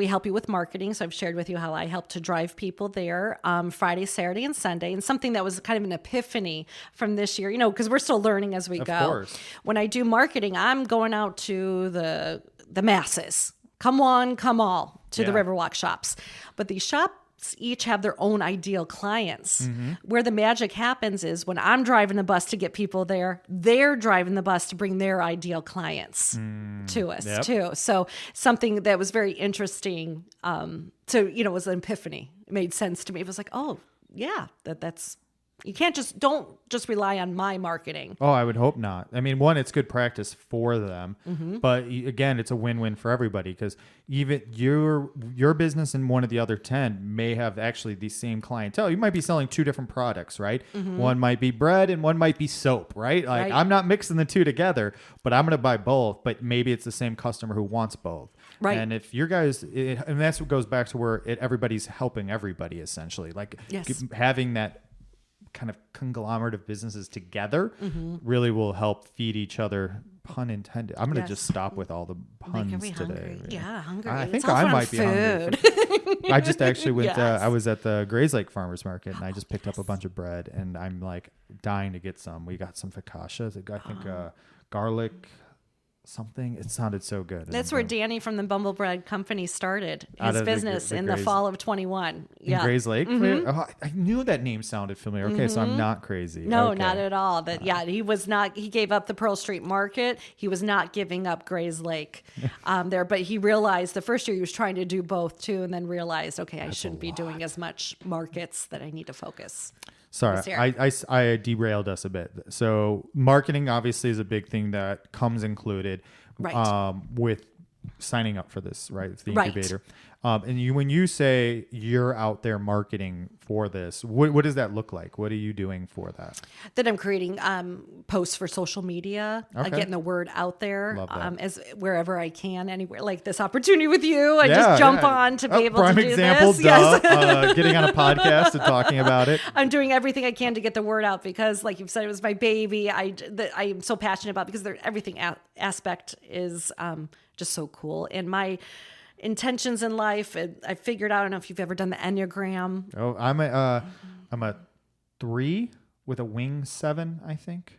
help you with marketing. So I've shared with you how I help to drive people there Friday, Saturday, and Sunday. And something that was kind of an epiphany from this year, because we're still learning as we go. Of course. When I do marketing, I'm going out to the masses. Come one, come all to the Riverwalk shops. But these shops each have their own ideal clients. Where the magic happens is when I'm driving the bus to get people there, they're driving the bus to bring their ideal clients to us too. So something that was very interesting was an epiphany. It made sense to me. It was like, oh yeah, that's you can't don't just rely on my marketing. Oh, I would hope not. I mean, one, it's good practice for them, but again, it's a win-win for everybody because even your business and one of the other 10 may have actually the same clientele. You might be selling 2 different products, right? One might be bread and one might be soap, right? Like I'm not mixing the 2 together, but I'm going to buy both, but maybe it's the same customer who wants both. Right. And if your guys, and that's what goes back to where everybody's helping everybody essentially, like having that kind of conglomerate of businesses together really will help feed each other pun intended. I'm gonna just stop with all the puns Making me today. hungry. Yeah, hungry. I It's think all I around might be hungry. food. I just actually went. Yes. I was at the Grays Lake Farmers Market, and I just picked up a bunch of bread, and I'm like dying to get some. We got some focaccia. I think garlic something. It sounded so good. That's where Danny from the Bumble Bread Company started his business in the Grays- fall of 21. Yeah. in Grays Lake. Oh, I knew that name sounded familiar. Okay, so I'm not crazy. No, Okay. not at all. That he was not. He gave up the Pearl Street Market. He was not giving up Grays Lake there, but he realized the first year he was trying to do both too, and then realized, okay, I shouldn't be doing as much markets. That I need to focus. Sorry, I derailed us a bit. So marketing obviously is a big thing that comes included with signing up for this, right? It's the incubator. And when you say you're out there marketing for this, what does that look like? What are you doing for that? That I'm creating posts for social media, getting the word out there as wherever I can, anywhere. Like this opportunity with you, I just jump on to be able to do example, this. Yes. Getting on a podcast and talking about it. I'm doing everything I can to get the word out because, like you've said, it was my baby. I am so passionate about because everything aspect is just so cool. And my intentions in life, I figured out, I don't know if you've ever done the Enneagram. Oh, I'm a 3 with a wing 7, I think.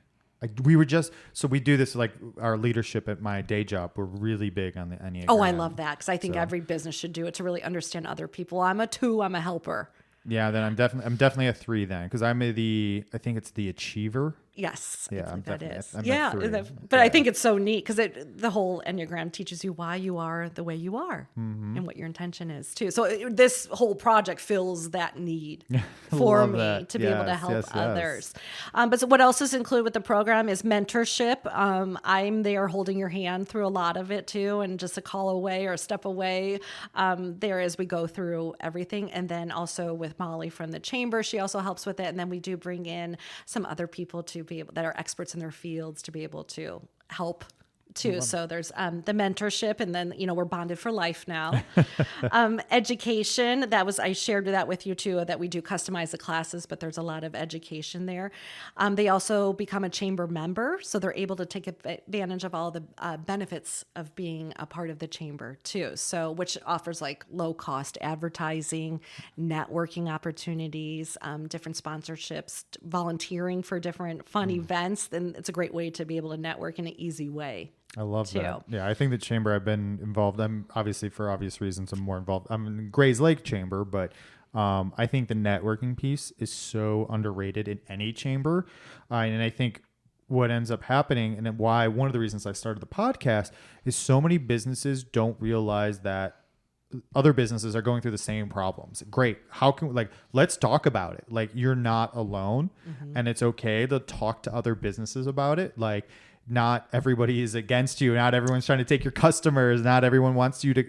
We do this like our leadership at my day job. We're really big on the Enneagram. Oh, I love that because I think every business should do it to really understand other people. I'm a 2. I'm a helper. Yeah, then I'm definitely a 3 then because I think it's the achiever. Yes, yeah, I think that is. I'm yeah, a 3. But I think it's so neat because the whole Enneagram teaches you why you are the way you are and what your intention is too. So this whole project fills that need for me to be able to help others. But so what else is included with the program is mentorship. I'm there holding your hand through a lot of it too, and just a call away or a step away there as we go through everything. And then also with Molly from the chamber, she also helps with it. And then we do bring in some other people to be able that are experts in their fields to be able to help too. So there's the mentorship, and then we're bonded for life now. Education, I shared that with you too, that we do customize the classes, but there's a lot of education there. They also become a chamber member, so they're able to take advantage of all the benefits of being a part of the chamber too. So which offers like low cost advertising, networking opportunities, different sponsorships, volunteering for different fun events. And it's a great way to be able to network in an easy way. I love that. Yeah, I think the chamber I've been involved. I'm obviously for obvious reasons I'm more involved. I'm in Grays Lake Chamber, but I think the networking piece is so underrated in any chamber, and I think what ends up happening and why one of the reasons I started the podcast is so many businesses don't realize that other businesses are going through the same problems. Great. How can let's talk about it. Like you're not alone, and it's okay to talk to other businesses about it. Like. Not everybody is against you. Not everyone's trying to take your customers. Not everyone wants you to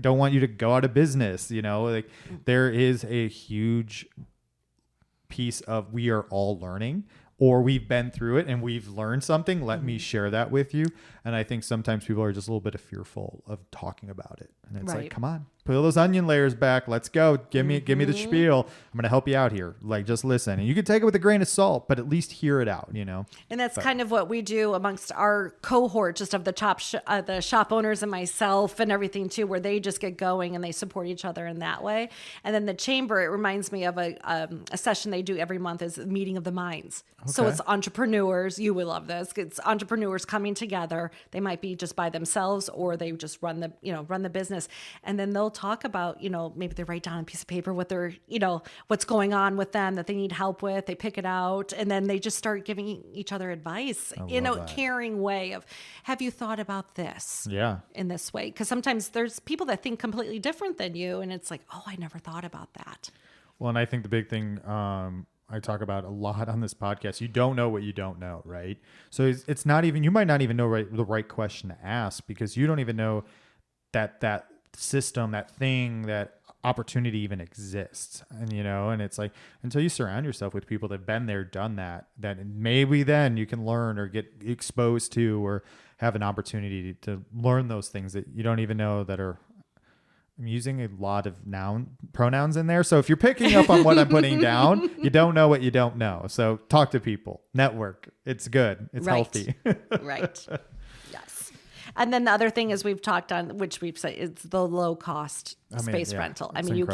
don't want you to go out of business. There is a huge piece of we are all learning, or we've been through it and we've learned something. Let me share that with you. And I think sometimes people are just a little bit fearful of talking about it. And it's like, come on, peel those onion layers back. Let's go. Give me the spiel. I'm going to help you out here. Like, just listen. And you can take it with a grain of salt, but at least hear it out, And that's kind of what we do amongst our cohort, just of the shop owners and myself and everything too, where they just get going and they support each other in that way. And then the chamber, it reminds me of a session they do every month is meeting of the minds. Okay. So it's entrepreneurs. You will love this. It's entrepreneurs coming together. They might be just by themselves, or they just run the business. And then they'll talk about, maybe they write down a piece of paper what they're, what's going on with them that they need help with. They pick it out, and then they just start giving each other advice in a caring way of, have you thought about this? Yeah. In this way? Because sometimes there's people that think completely different than you, and it's like, oh, I never thought about that. Well, and I think the big thing, I talk about a lot on this podcast. You don't know what you don't know, right? So it's not even, you might not even know the right question to ask because you don't even know that system, that thing, that opportunity even exists. And, and it's like, until you surround yourself with people that have been there, done that maybe then you can learn or get exposed to or have an opportunity to learn those things that you don't even know that are I'm using a lot of pronouns in there. So if you're picking up on what I'm putting down, you don't know what you don't know. So talk to people, network. It's good. It's healthy. Right. Yes. And then the other thing is we've talked on, which we've said, it's the low cost space rental. I mean, you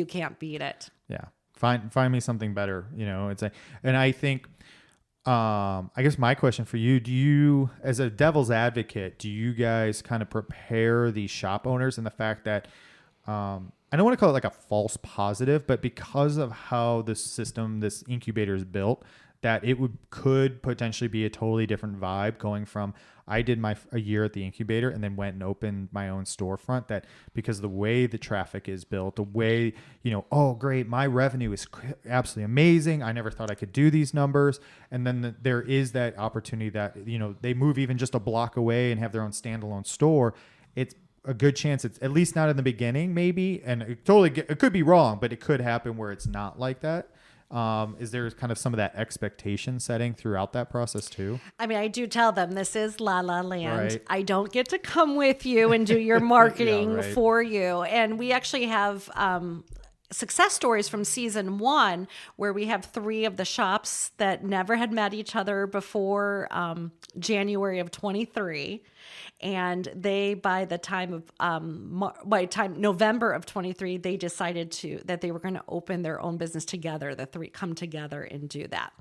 can't beat it. Yeah. Find me something better. And I think, I guess my question for you, do you, as a devil's advocate, do you guys kind of prepare the shop owners in the fact that, I don't want to call it like a false positive, but because of how the system, this incubator is built, that it could potentially be a totally different vibe going from, I did a year at the incubator and then went and opened my own storefront, that because the way the traffic is built, the way, oh, great, my revenue is absolutely amazing. I never thought I could do these numbers. And then there is that opportunity that, they move even just a block away and have their own standalone store. It's a good chance it's at least not in the beginning, maybe. And it could be wrong, but it could happen where it's not like that. Is there kind of some of that expectation setting throughout that process too? I mean, I do tell them this is La La Land. Right. I don't get to come with you and do your marketing for you. And we actually have success stories from season 1 where we have 3 of the shops that never had met each other before January of 23. And they, by the time of November of 23, they decided that they were going to open their own business together. The 3 come together and do that.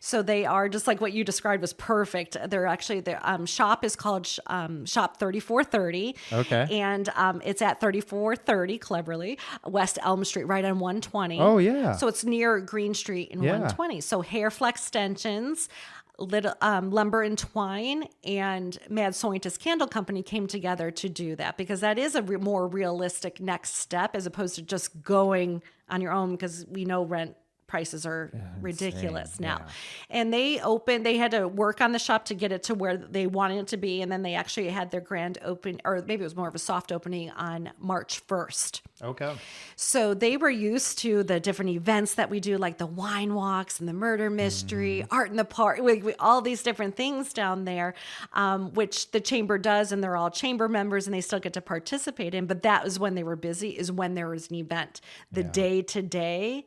So they are just like what you described was perfect. They're actually their shop is called Shop 3430. Okay. And it's at 3430 cleverly West Elm Street, right on 120. Oh yeah. So it's near Green Street and 120. So hair flex extensions. Lumber and Twine and Mad Scientist Candle Company came together to do that because that is a more realistic next step as opposed to just going on your own, because we know rent prices are ridiculous now. Yeah. And they had to work on the shop to get it to where they wanted it to be. And then they actually had their grand open, or maybe it was more of a soft opening on March 1st. Okay. So they were used to the different events that we do, like the wine walks and the murder mystery, art in the park, all these different things down there, which the chamber does. And they're all chamber members and they still get to participate in. But that was when they were busy, is when there was an event. The day to day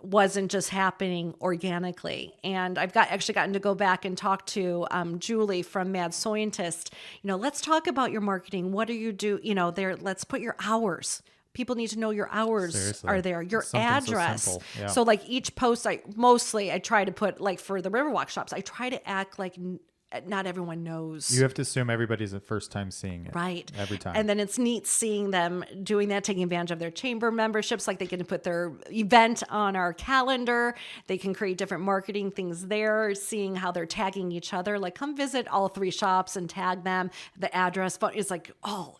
wasn't just happening organically. And I've actually gotten to go back and talk to Julie from Mad Scientist. Let's talk about your marketing. What do you do? Let's put your hours. People need to know your hours are there, your address. So like each post, I try to put, like for the Riverwalk shops, I try to act like not everyone knows. You have to assume everybody's the first time seeing it. Right. Every time. And then it's neat seeing them doing that, taking advantage of their chamber memberships. Like they can put their event on our calendar. They can create different marketing things there, seeing how they're tagging each other. Like come visit all 3 shops and tag them. The address, but it's like,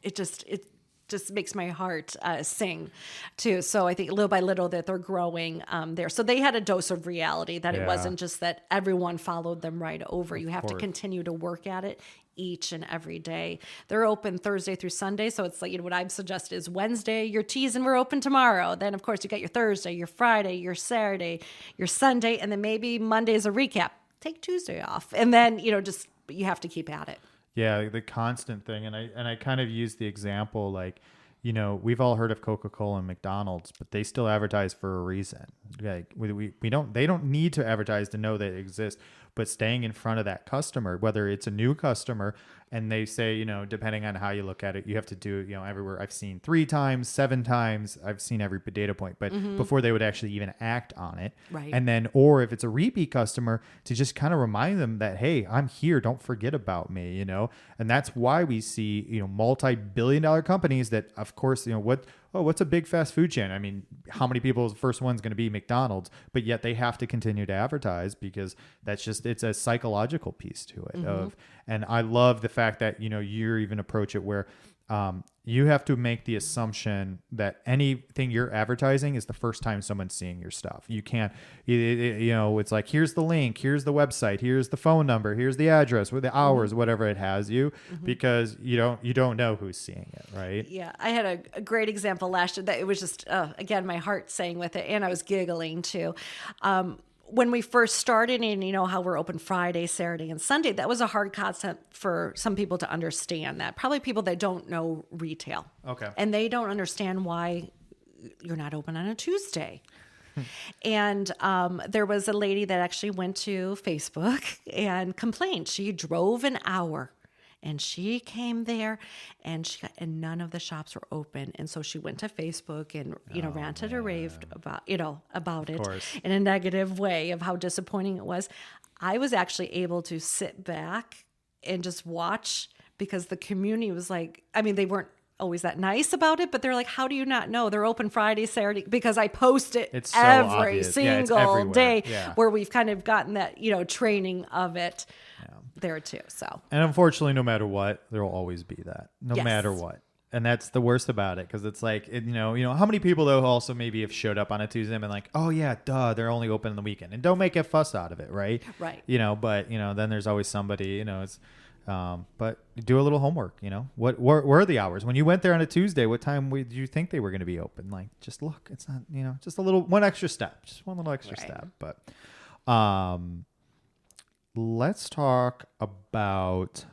it just makes my heart sing too. So I think little by little that they're growing there. So they had a dose of reality that it wasn't just that everyone followed them right over. You have to continue to work at it each and every day. They're open Thursday through Sunday. So it's like, what I've suggested is Wednesday, you're teasing, we're open tomorrow. Then of course you got your Thursday, your Friday, your Saturday, your Sunday, and then maybe Monday is a recap. Take Tuesday off. And then, you have to keep at it. Yeah, the constant thing. And I kind of use the example, like, we've all heard of Coca-Cola and McDonald's, but they still advertise for a reason. Like they don't need to advertise to know that it exists, but staying in front of that customer, whether it's a new customer, and they say, depending on how you look at it, you have to do, everywhere. I've seen 3 times, 7 times, I've seen every data point, but before they would actually even act on it. Right. And then, or if it's a repeat customer, to just kind of remind them that, hey, I'm here, don't forget about me, and that's why we see, multi-billion-dollar companies that, of course, what's a big fast food chain? I mean, how many people's first one's going to be McDonald's, but yet they have to continue to advertise because it's a psychological piece to it and I love the fact that, you even approach it where, you have to make the assumption that anything you're advertising is the first time someone's seeing your stuff. You can't, it's like, here's the link, here's the website, here's the phone number, here's the address with the hours, whatever it has you, because you don't know who's seeing it. Right. Yeah. I had a great example last year that it was just, again, my heart sang with it and I was giggling too. when we first started, and you know how we're open Friday, Saturday, and Sunday, that was a hard concept for some people to understand. That probably people that don't know retail, Okay. and they don't understand why you're not open on a Tuesday. And there was a lady that actually went to Facebook and complained. She drove an hour. And she came there, and none of the shops were open. And so she went to Facebook and ranted or raved about it in a negative way of how disappointing it was. I was actually able to sit back and just watch, because the community was like, I mean, they weren't always that nice about it, but they're like, how do you not know they're open Friday, Saturday? Because I post it every single day where we've kind of gotten that training of it. There too. So, and unfortunately, no matter what, there will always be that, no matter what. And that's the worst about it, because it's like, how many people though also maybe have showed up on a Tuesday and been like, oh yeah, duh, they're only open on the weekend, and don't make a fuss out of it, right? Right. But then there's always somebody, it's, but do a little homework. What were the hours when you went there on a Tuesday? What time did you think they were going to be open? Like, just look, it's not, just a little, one extra step, just one little extra step. But, let's talk about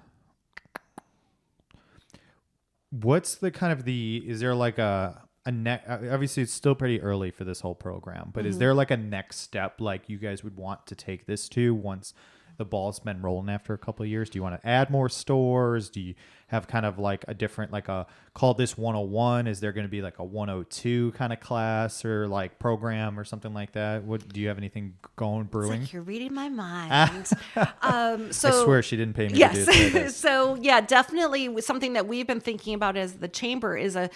what's the kind of is there like a obviously it's still pretty early for this whole program, but is there like a next step like you guys would want to take this to once the ball's been rolling after a couple of years? Do you want to add more stores? Do you have kind of like a different, like call this 101? Is there going to be like a 102 kind of class or like program or something like that? Do you have anything brewing? It's like you're reading my mind. So I swear she didn't pay me to do this. So yeah, definitely something that we've been thinking about as the chamber is a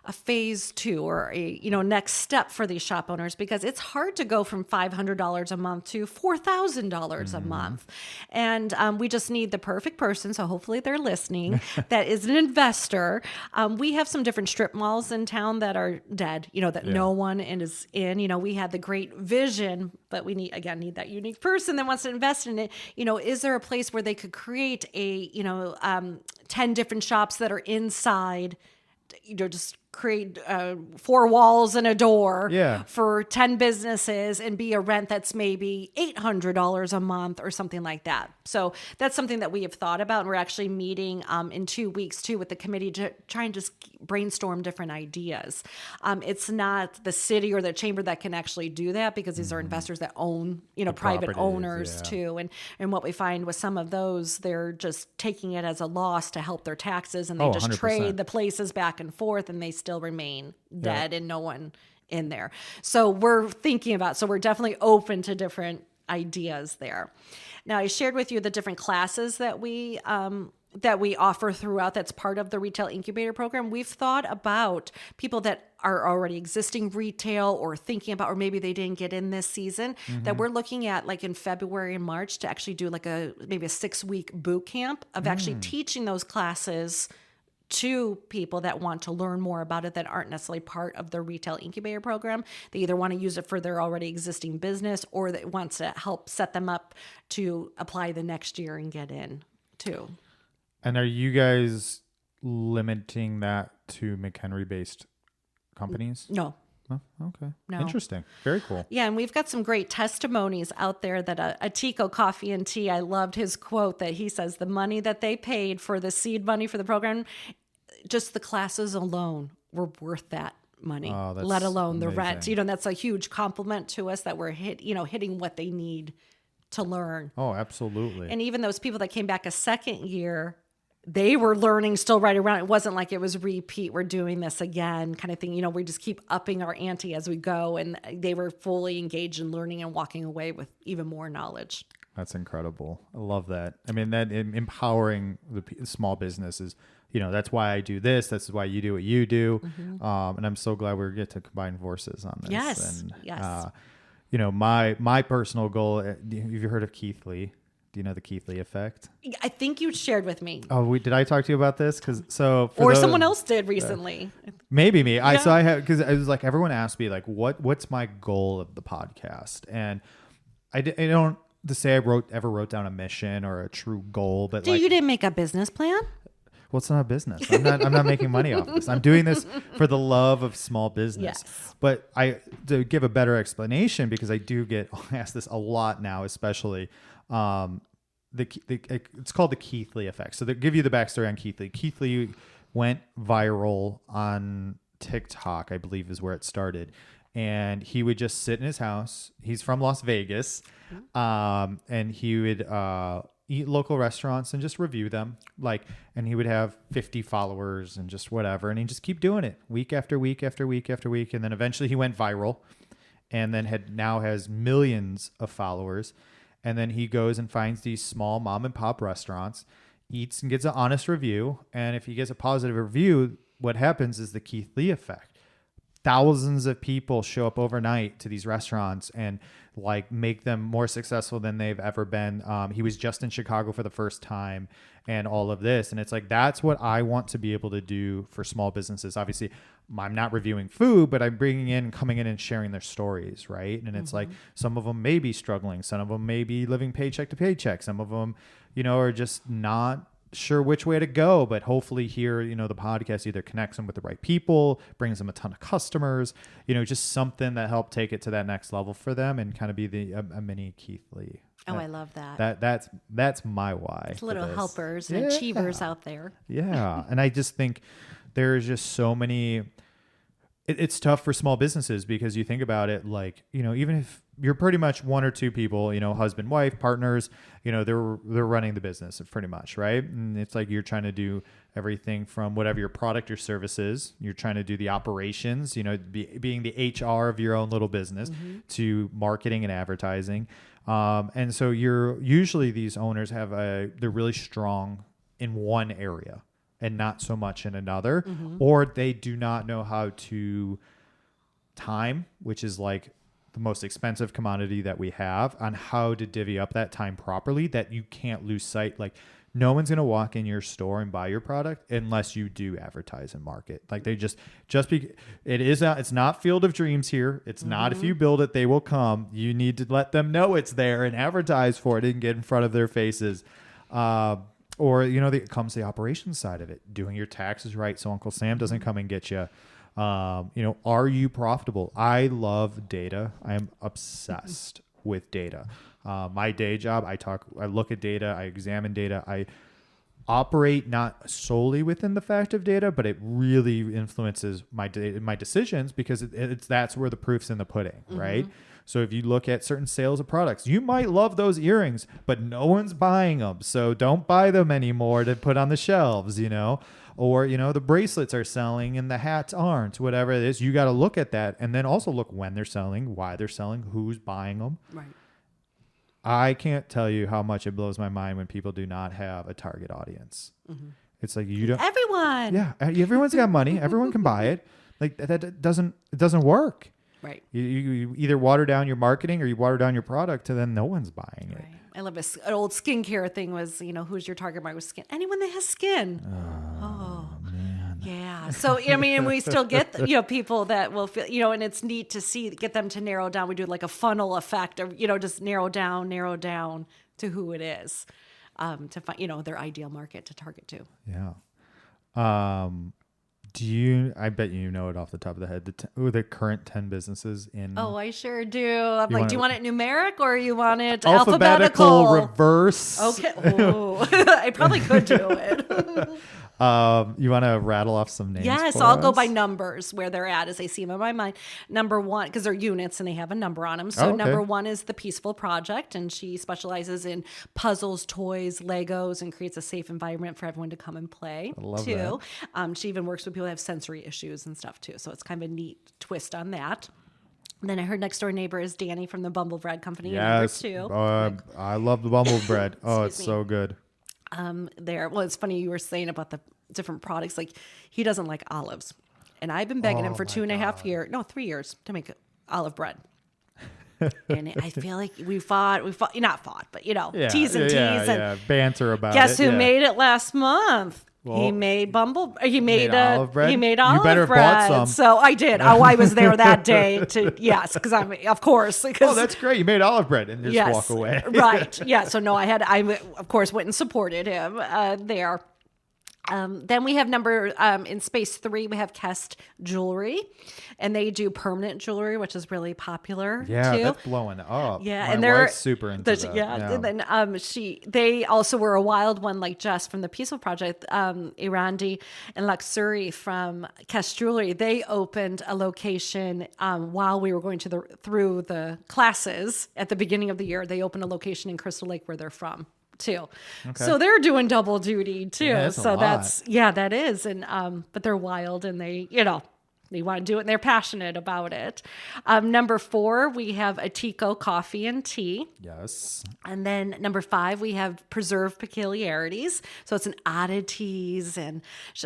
phase 2 or a next step for these shop owners, because it's hard to go from $500 a month to $4,000 a month. And we just need the perfect person. So hopefully they're listening. That is an investor. We have some different strip malls in town that are dead, no one is in. We had the great vision, but we need that unique person that wants to invest in it. Is there a place where they could create a 10 different shops that are inside, just create 4 walls and a door for 10 businesses and be a rent that's maybe $800 a month or something like that. So that's something that we have thought about. And we're actually meeting in 2 weeks too with the committee to try and just brainstorm different ideas. It's not the city or the chamber that can actually do that, because these are investors that own, private owners too. And what we find with some of those, they're just taking it as a loss to help their taxes, and they just 100%. trade the places back and forth, and they still remain dead and no one in there. So we're thinking about, so we're definitely open to different ideas there. Now, I shared with you the different classes that we offer throughout. That's part of the Retail Incubator program. We've thought about people that are already existing retail or thinking about, or maybe they didn't get in this season, that we're looking at like in February and March to actually do like maybe a 6-week boot camp of actually teaching those classes to people that want to learn more about it, that aren't necessarily part of the Retail Incubator program. They either want to use it for their already existing business, or that wants to help set them up to apply the next year and get in too. And are you guys limiting that to McHenry-based companies? No. Oh, okay. No. Interesting. Very cool. Yeah, and we've got some great testimonies out there that Atico Coffee and Tea, I loved his quote that he says, the money that they paid for the seed money for the program, just the classes alone were worth that money, let alone the rent. That's a huge compliment to us that we're hitting what they need to learn. Oh, absolutely. And even those people that came back a second year, they were learning still right around. It wasn't like it was repeat, we're doing this again kind of thing. We just keep upping our ante as we go. And they were fully engaged in learning and walking away with even more knowledge. That's incredible. I love that. I mean, that empowering the small businesses, that's why I do this. That's why you do what you do. And I'm so glad we get to combine forces on this. Yes. And, yes. My personal goal, have you heard of Keithley? Do you know the Keithley effect? I think you shared with me. Oh, did I talk to you about this? Someone else did recently. Maybe me. Yeah. Because I was like, everyone asked me like, what's my goal of the podcast? And I don't to say I ever wrote down a mission or a true goal, but you didn't make a business plan? Well, it's not a business. I'm not making money off this. I'm doing this for the love of small business. Yes. But to give a better explanation, because I do get asked this a lot now, especially, it's called the Keith Lee effect. So they give you the backstory on Keith Lee. Keith Lee went viral on TikTok, I believe is where it started. And he would just sit in his house. He's from Las Vegas. And he would eat local restaurants and just review them. And he would have 50 followers and just whatever. And he'd just keep doing it week after week after week after week. And then eventually he went viral and then now has millions of followers. And then he goes and finds these small mom and pop restaurants, eats and gets an honest review. And if he gets a positive review, what happens is the Keith Lee effect. Thousands of people show up overnight to these restaurants and make them more successful than they've ever been. He was just in Chicago for the first time and all of this. And it's that's what I want to be able to do for small businesses. Obviously, I'm not reviewing food, but I'm coming in and sharing their stories, right? And it's some of them may be struggling. Some of them may be living paycheck to paycheck. Some of them, are just not sure which way to go, but hopefully here, the podcast either connects them with the right people, brings them a ton of customers, just something that help take it to that next level for them and kind of be a mini Keith Lee. I love that. That's my why. It's little helpers and achievers out there. Yeah. And I just think there's just so many, it's tough for small businesses because you think about it, even if you're pretty much one or two people, husband, wife, partners, they're running the business pretty much, right? And it's you're trying to do everything from whatever your product or service is. You're trying to do the operations, being the HR of your own little business to marketing and advertising. And so usually these owners they're really strong in one area and not so much in another, or they do not know how to time, which is the most expensive commodity that we have, on how to divvy up that time properly that you can't lose sight. No one's going to walk in your store and buy your product unless you do advertise and market. It's not Field of Dreams here. It's not if you build it, they will come. You need to let them know it's there and advertise for it and get in front of their faces. Or, it comes the operations side of it, doing your taxes right so Uncle Sam doesn't come and get you. Are you profitable? I love data. I am obsessed with data. My day job, I look at data, I examine data, I operate not solely within the fact of data, but it really influences my decisions because that's where the proof's in the pudding, right? So if you look at certain sales of products, you might love those earrings, but no one's buying them. So don't buy them anymore to put on the shelves, or, the bracelets are selling and the hats aren't, whatever it is. You got to look at that and then also look when they're selling, why they're selling, who's buying them. Right. I can't tell you how much it blows my mind when people do not have a target audience. It's you don't. Everyone. Yeah. Everyone's got money. Everyone can buy it. It doesn't work. Right. You either water down your marketing or you water down your product and then no one's buying it. Right. I love an old skincare thing was, who's your target market with skin? Anyone that has skin. Oh, man. Yeah. So, and we still get, people that will feel, and it's neat to get them to narrow down. We do a funnel effect of, just narrow down to who it is, to find, their ideal market to target to. Yeah. I bet you know it off the top of the head, the current 10 businesses in... Oh, I sure do. I'm do you want it numeric or you want it alphabetical? Reverse. Okay. Oh, I probably could do it. You want to rattle off some names? Yes, I'll go by numbers where they're at as I see them in my mind. Number one, because they're units and they have a number on them. So number one is the Peaceful Project, and she specializes in puzzles, toys, Legos, and creates a safe environment for everyone to come and play. I love too. That. She even works with people who have sensory issues and stuff too. So it's kind of a neat twist on that. And then I heard next door neighbor is Danny from the Bumble Bread Company. Yes, I love the Bumble Bread. Oh, it's so good. Well, it's funny you were saying about the different products. He doesn't like olives, and I've been begging him for 3 years to make olive bread. And I feel like we fought, not fought, but tease and tease and banter about guess it. Guess who made it last month? Well, he made olive bread. He made olive bread. You better have bought some. So I did. I was there that day because of course. Oh, that's great. You made olive bread and just walk away. Right. Yeah. So no, I of course went and supported him there. Then we have in space 3, we have Kest Jewelry, and they do permanent jewelry, which is really popular too. That's blowing up. Yeah, my and they're wife's super into that. Yeah, and then they also were a wild one, like Jess from the Peaceful Project, Irandi and Luxury from Kest Jewelry. They opened a location while we were going through the classes at the beginning of the year. They opened a location in Crystal Lake where they're from too. Okay. So they're doing double duty too. Yeah, that is. And, but they're wild and they want to do it and they're passionate about it. Number 4, we have Atico Coffee and Tea. Yes. And then number 5, we have Preserved Peculiarities. So it's an oddities. And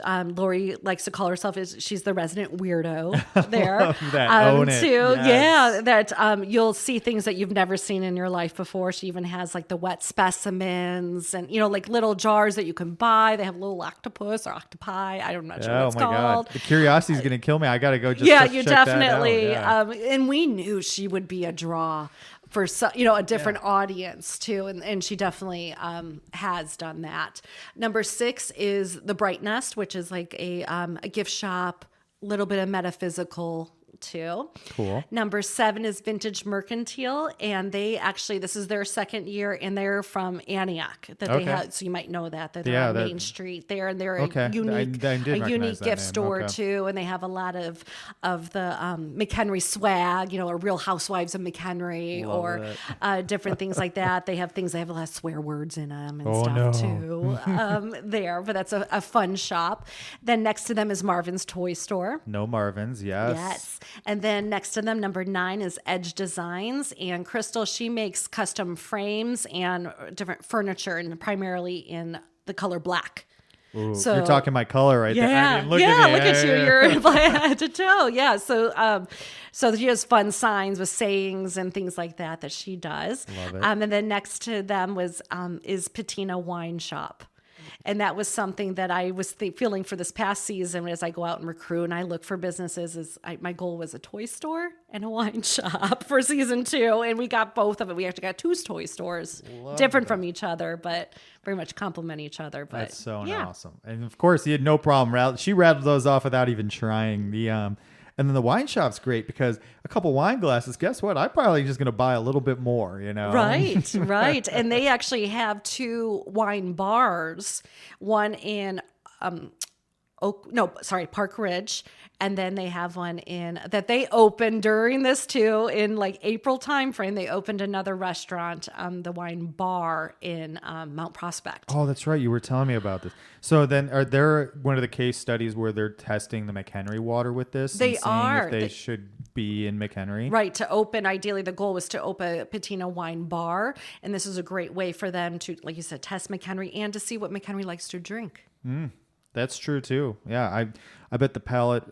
Lori likes to call herself, she's the resident weirdo there. Own it. Too. Yes. Yeah. That you'll see things that you've never seen in your life before. She even has like the wet specimens and, like little jars that you can buy. They have little octopus or octopi. I'm not sure what it's called. God. The curiosity is going to kill me. I got to go just you check definitely. that out. Yeah. And we knew she would be a draw for a different audience too. And she definitely has done that. Number 6 is the Bright Nest, which is like a gift shop, a little bit of metaphysical too. Cool. Number 7 is Vintage Mercantile, and this is their second year, and they're from Antioch. They have, so you might know that they're on Main Street there, and they're a unique gift store too, and they have a lot of the McHenry swag, a Real Housewives of McHenry or different things like that. They have a lot of swear words in them and too there, but that's a fun shop. Then next to them is Marvin's Toy Store. No Marvin's, yes. Yes. And then next to them, number 9 is Edge Designs. And Crystal, she makes custom frames and different furniture, and primarily in the color black. Ooh, so you're talking my color right there. I mean, look at you. You're head to toe. Yeah. So she has fun signs with sayings and things like that she does. Love it. And then next to them is Patina Wine Shop. And that was something that I was feeling for this past season as I go out and recruit and I look for businesses. My goal was a toy store and a wine shop for season 2. And we got both of it. We actually got 2 toy stores, different from each other, but very much complement each other. But that's so awesome. And of course, you had no problem. She rattled those off without even trying. And then the wine shop's great because a couple wine glasses, guess what? I'm probably just going to buy a little bit more, Right. And they actually have 2 wine bars, one in Park Ridge. And then they have one that they opened during this too, in like April timeframe. They opened another restaurant, the wine bar in Mount Prospect. Oh, that's right. You were telling me about this. So then are there one of the case studies where they're testing the McHenry water with this? They are. If they should be in McHenry? Right. To open, ideally the goal was to open a Patina wine bar. And this is a great way for them to, like you said, test McHenry and to see what McHenry likes to drink. That's true too. Yeah, I bet the palate,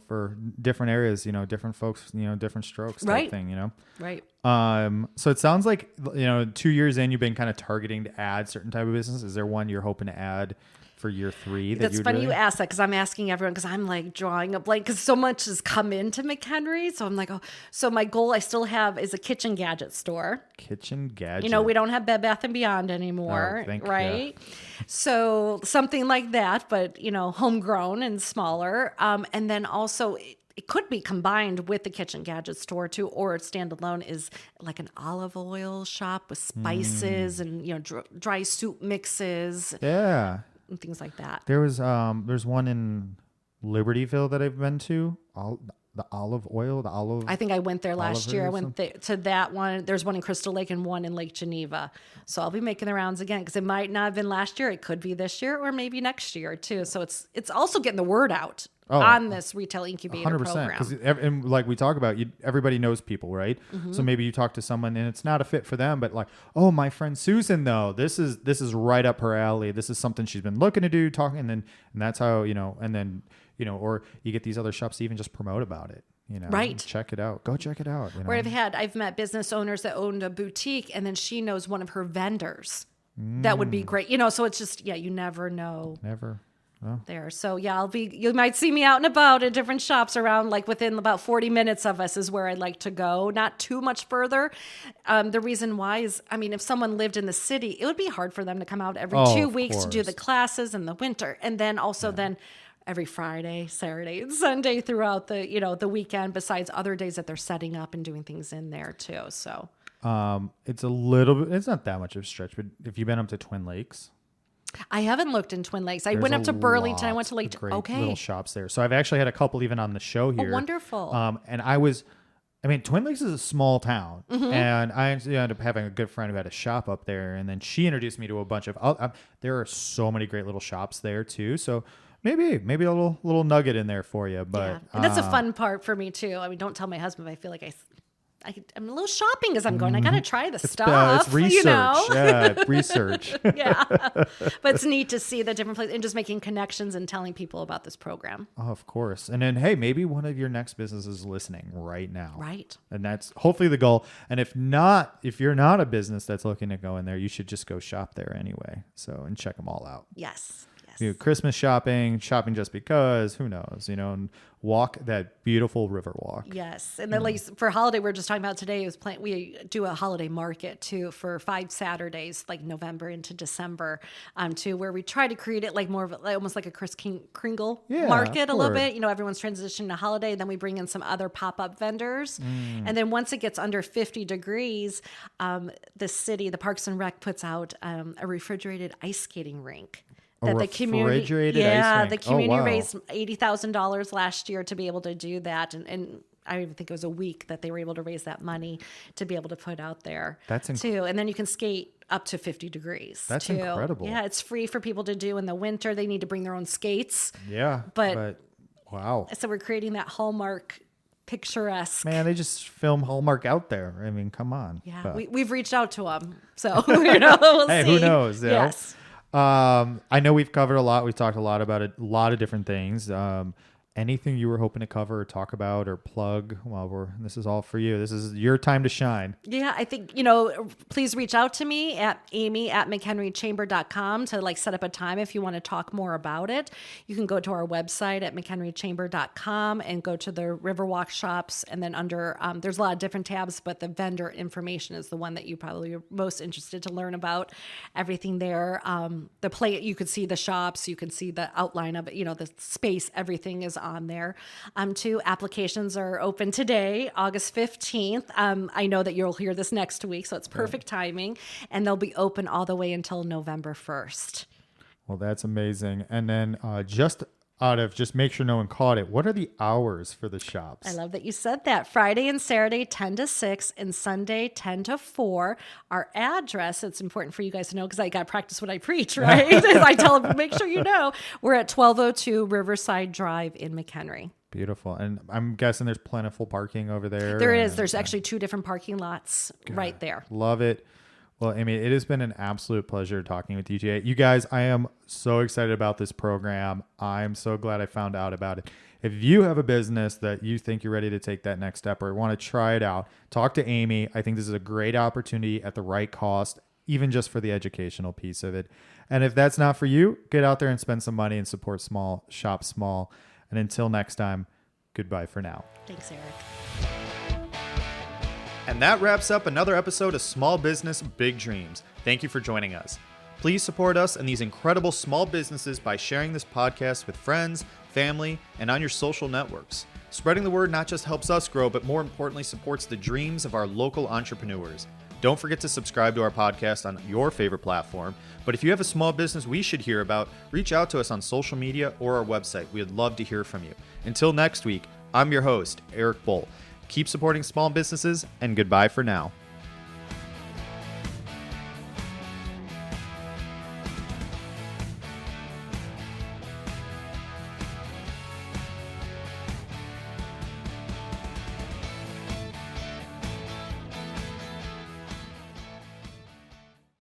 for different areas, different folks, different strokes type thing, Right. So it sounds like 2 years in, you've been kind of targeting to add certain type of business. Is there one you're hoping to add for year 3? That's funny you ask that because I'm asking everyone because I'm like drawing up because so much has come into McHenry. So I'm like, so my goal I still have is a kitchen gadget store. Kitchen gadget. We don't have Bed Bath & Beyond anymore, right? Yeah. So something like that, but homegrown and smaller. And then also it could be combined with the kitchen gadget store too, or standalone is like an olive oil shop with spices and dry soup mixes. Yeah. And things like that. There's one in Libertyville that I've been to. The olive oil. I think I went there last year. I went to that one. There's one in Crystal Lake and one in Lake Geneva. So I'll be making the rounds again because it might not have been last year. It could be this year or maybe next year too. So it's also getting the word out on this retail incubator 100%, program. Because like we talk about, everybody knows people, right? Mm-hmm. So maybe you talk to someone and it's not a fit for them, but like, oh, my friend Susan, though, this is right up her alley. This is something she's been looking to do, and that's how or you get these other shops to even just promote about it. Right. Check it out. Go check it out. Where I've met business owners that owned a boutique, and then she knows one of her vendors. That would be great. So it's just you never know. Never. there. So yeah, you might see me out and about at different shops around, like within about 40 minutes of us is where I'd like to go. Not too much further. The reason why is, I mean, if someone lived in the city, it would be hard for them to come out every 2 weeks to do the classes in the winter. And then also then every Friday, Saturday, and Sunday throughout the weekend, besides other days that they're setting up and doing things in there too. So it's not that much of a stretch, but if you've been up to Twin Lakes, I haven't looked in Twin Lakes. I went up to Burlington. I went to Lake. Great little shops there. So I've actually had a couple even on the show here. Oh, wonderful. And Twin Lakes is a small town, and I ended up having a good friend who had a shop up there, and then she introduced me to a bunch of. There are so many great little shops there too. So maybe a little nugget in there for you. But and that's a fun part for me too. I mean, don't tell my husband. But I feel like I'm a little shopping as I'm going. I got to try the stuff. It's research. Yeah, research. Yeah. But it's neat to see the different places and just making connections and telling people about this program. Oh, of course. And then, hey, maybe one of your next businesses is listening right now. Right. And that's hopefully the goal. And if you're not a business that's looking to go in there, you should just go shop there anyway. And check them all out. Yes. Christmas shopping just because, who knows, and walk that beautiful Riverwalk. Yes. And then for holiday, we were just talking about today, we do a holiday market too for 5 Saturdays, like November into December, too, where we try to create it like more of almost like a Kris Kringle market a little bit. Everyone's transitioning to holiday. Then we bring in some other pop-up vendors. And then once it gets under 50 degrees, the Parks and Rec puts out a refrigerated ice skating rink. That the community, the community raised $80,000 last year to be able to do that, and I even think it was a week that they were able to raise that money to be able to put out there. That's too, and then you can skate up to 50 degrees. That's incredible. Yeah, it's free for people to do in the winter. They need to bring their own skates. Yeah, but wow. So we're creating that Hallmark picturesque. Man, they just film Hallmark out there. I mean, come on. Yeah, we've reached out to them, so we'll hey, see. Who knows? Yes. I know we've covered a lot. We've talked a lot about a lot of different things. Anything you were hoping to cover or talk about or plug? This is all for you. This is your time to shine. Yeah, I think, please reach out to me at amy@McHenryChamber.com to set up a time if you want to talk more about it. You can go to our website at McHenryChamber.com and go to the Riverwalk shops. And then under, there's a lot of different tabs, but the vendor information is the one that you probably are most interested to learn about. Everything there, you could see the shops, you can see the outline of it, the space, everything is on there. Too, applications are open today, August 15th. I know that you'll hear this next week, so it's perfect timing, and they'll be open all the way until November 1st. Well, that's amazing. And then just make sure no one caught it, what are the hours for the shops? I love that you said that. Friday and Saturday, 10 to 6, and Sunday, 10 to 4. Our address, it's important for you guys to know because I got to practice what I preach, right? As I tell them, make sure you know. We're at 1202 Riverside Drive in McHenry. Beautiful. And I'm guessing there's plentiful parking over there. There is. There's actually 2 different parking lots right there. Love it. Well, Amy, it has been an absolute pleasure talking with you today. You guys, I am so excited about this program. I'm so glad I found out about it. If you have a business that you think you're ready to take that next step or want to try it out, talk to Amy. I think this is a great opportunity at the right cost, even just for the educational piece of it. And if that's not for you, get out there and spend some money and support small, shop small. And until next time, goodbye for now. Thanks, Eric. And that wraps up another episode of Small Business Big Dreams. Thank you for joining us. Please support us and these incredible small businesses by sharing this podcast with friends, family, and on your social networks. Spreading the word not just helps us grow, but more importantly supports the dreams of our local entrepreneurs. Don't forget to subscribe to our podcast on your favorite platform. But if you have a small business we should hear about, reach out to us on social media or our website. We would love to hear from you. Until next week, I'm your host, Eric Bohl. Keep supporting small businesses, and goodbye for now.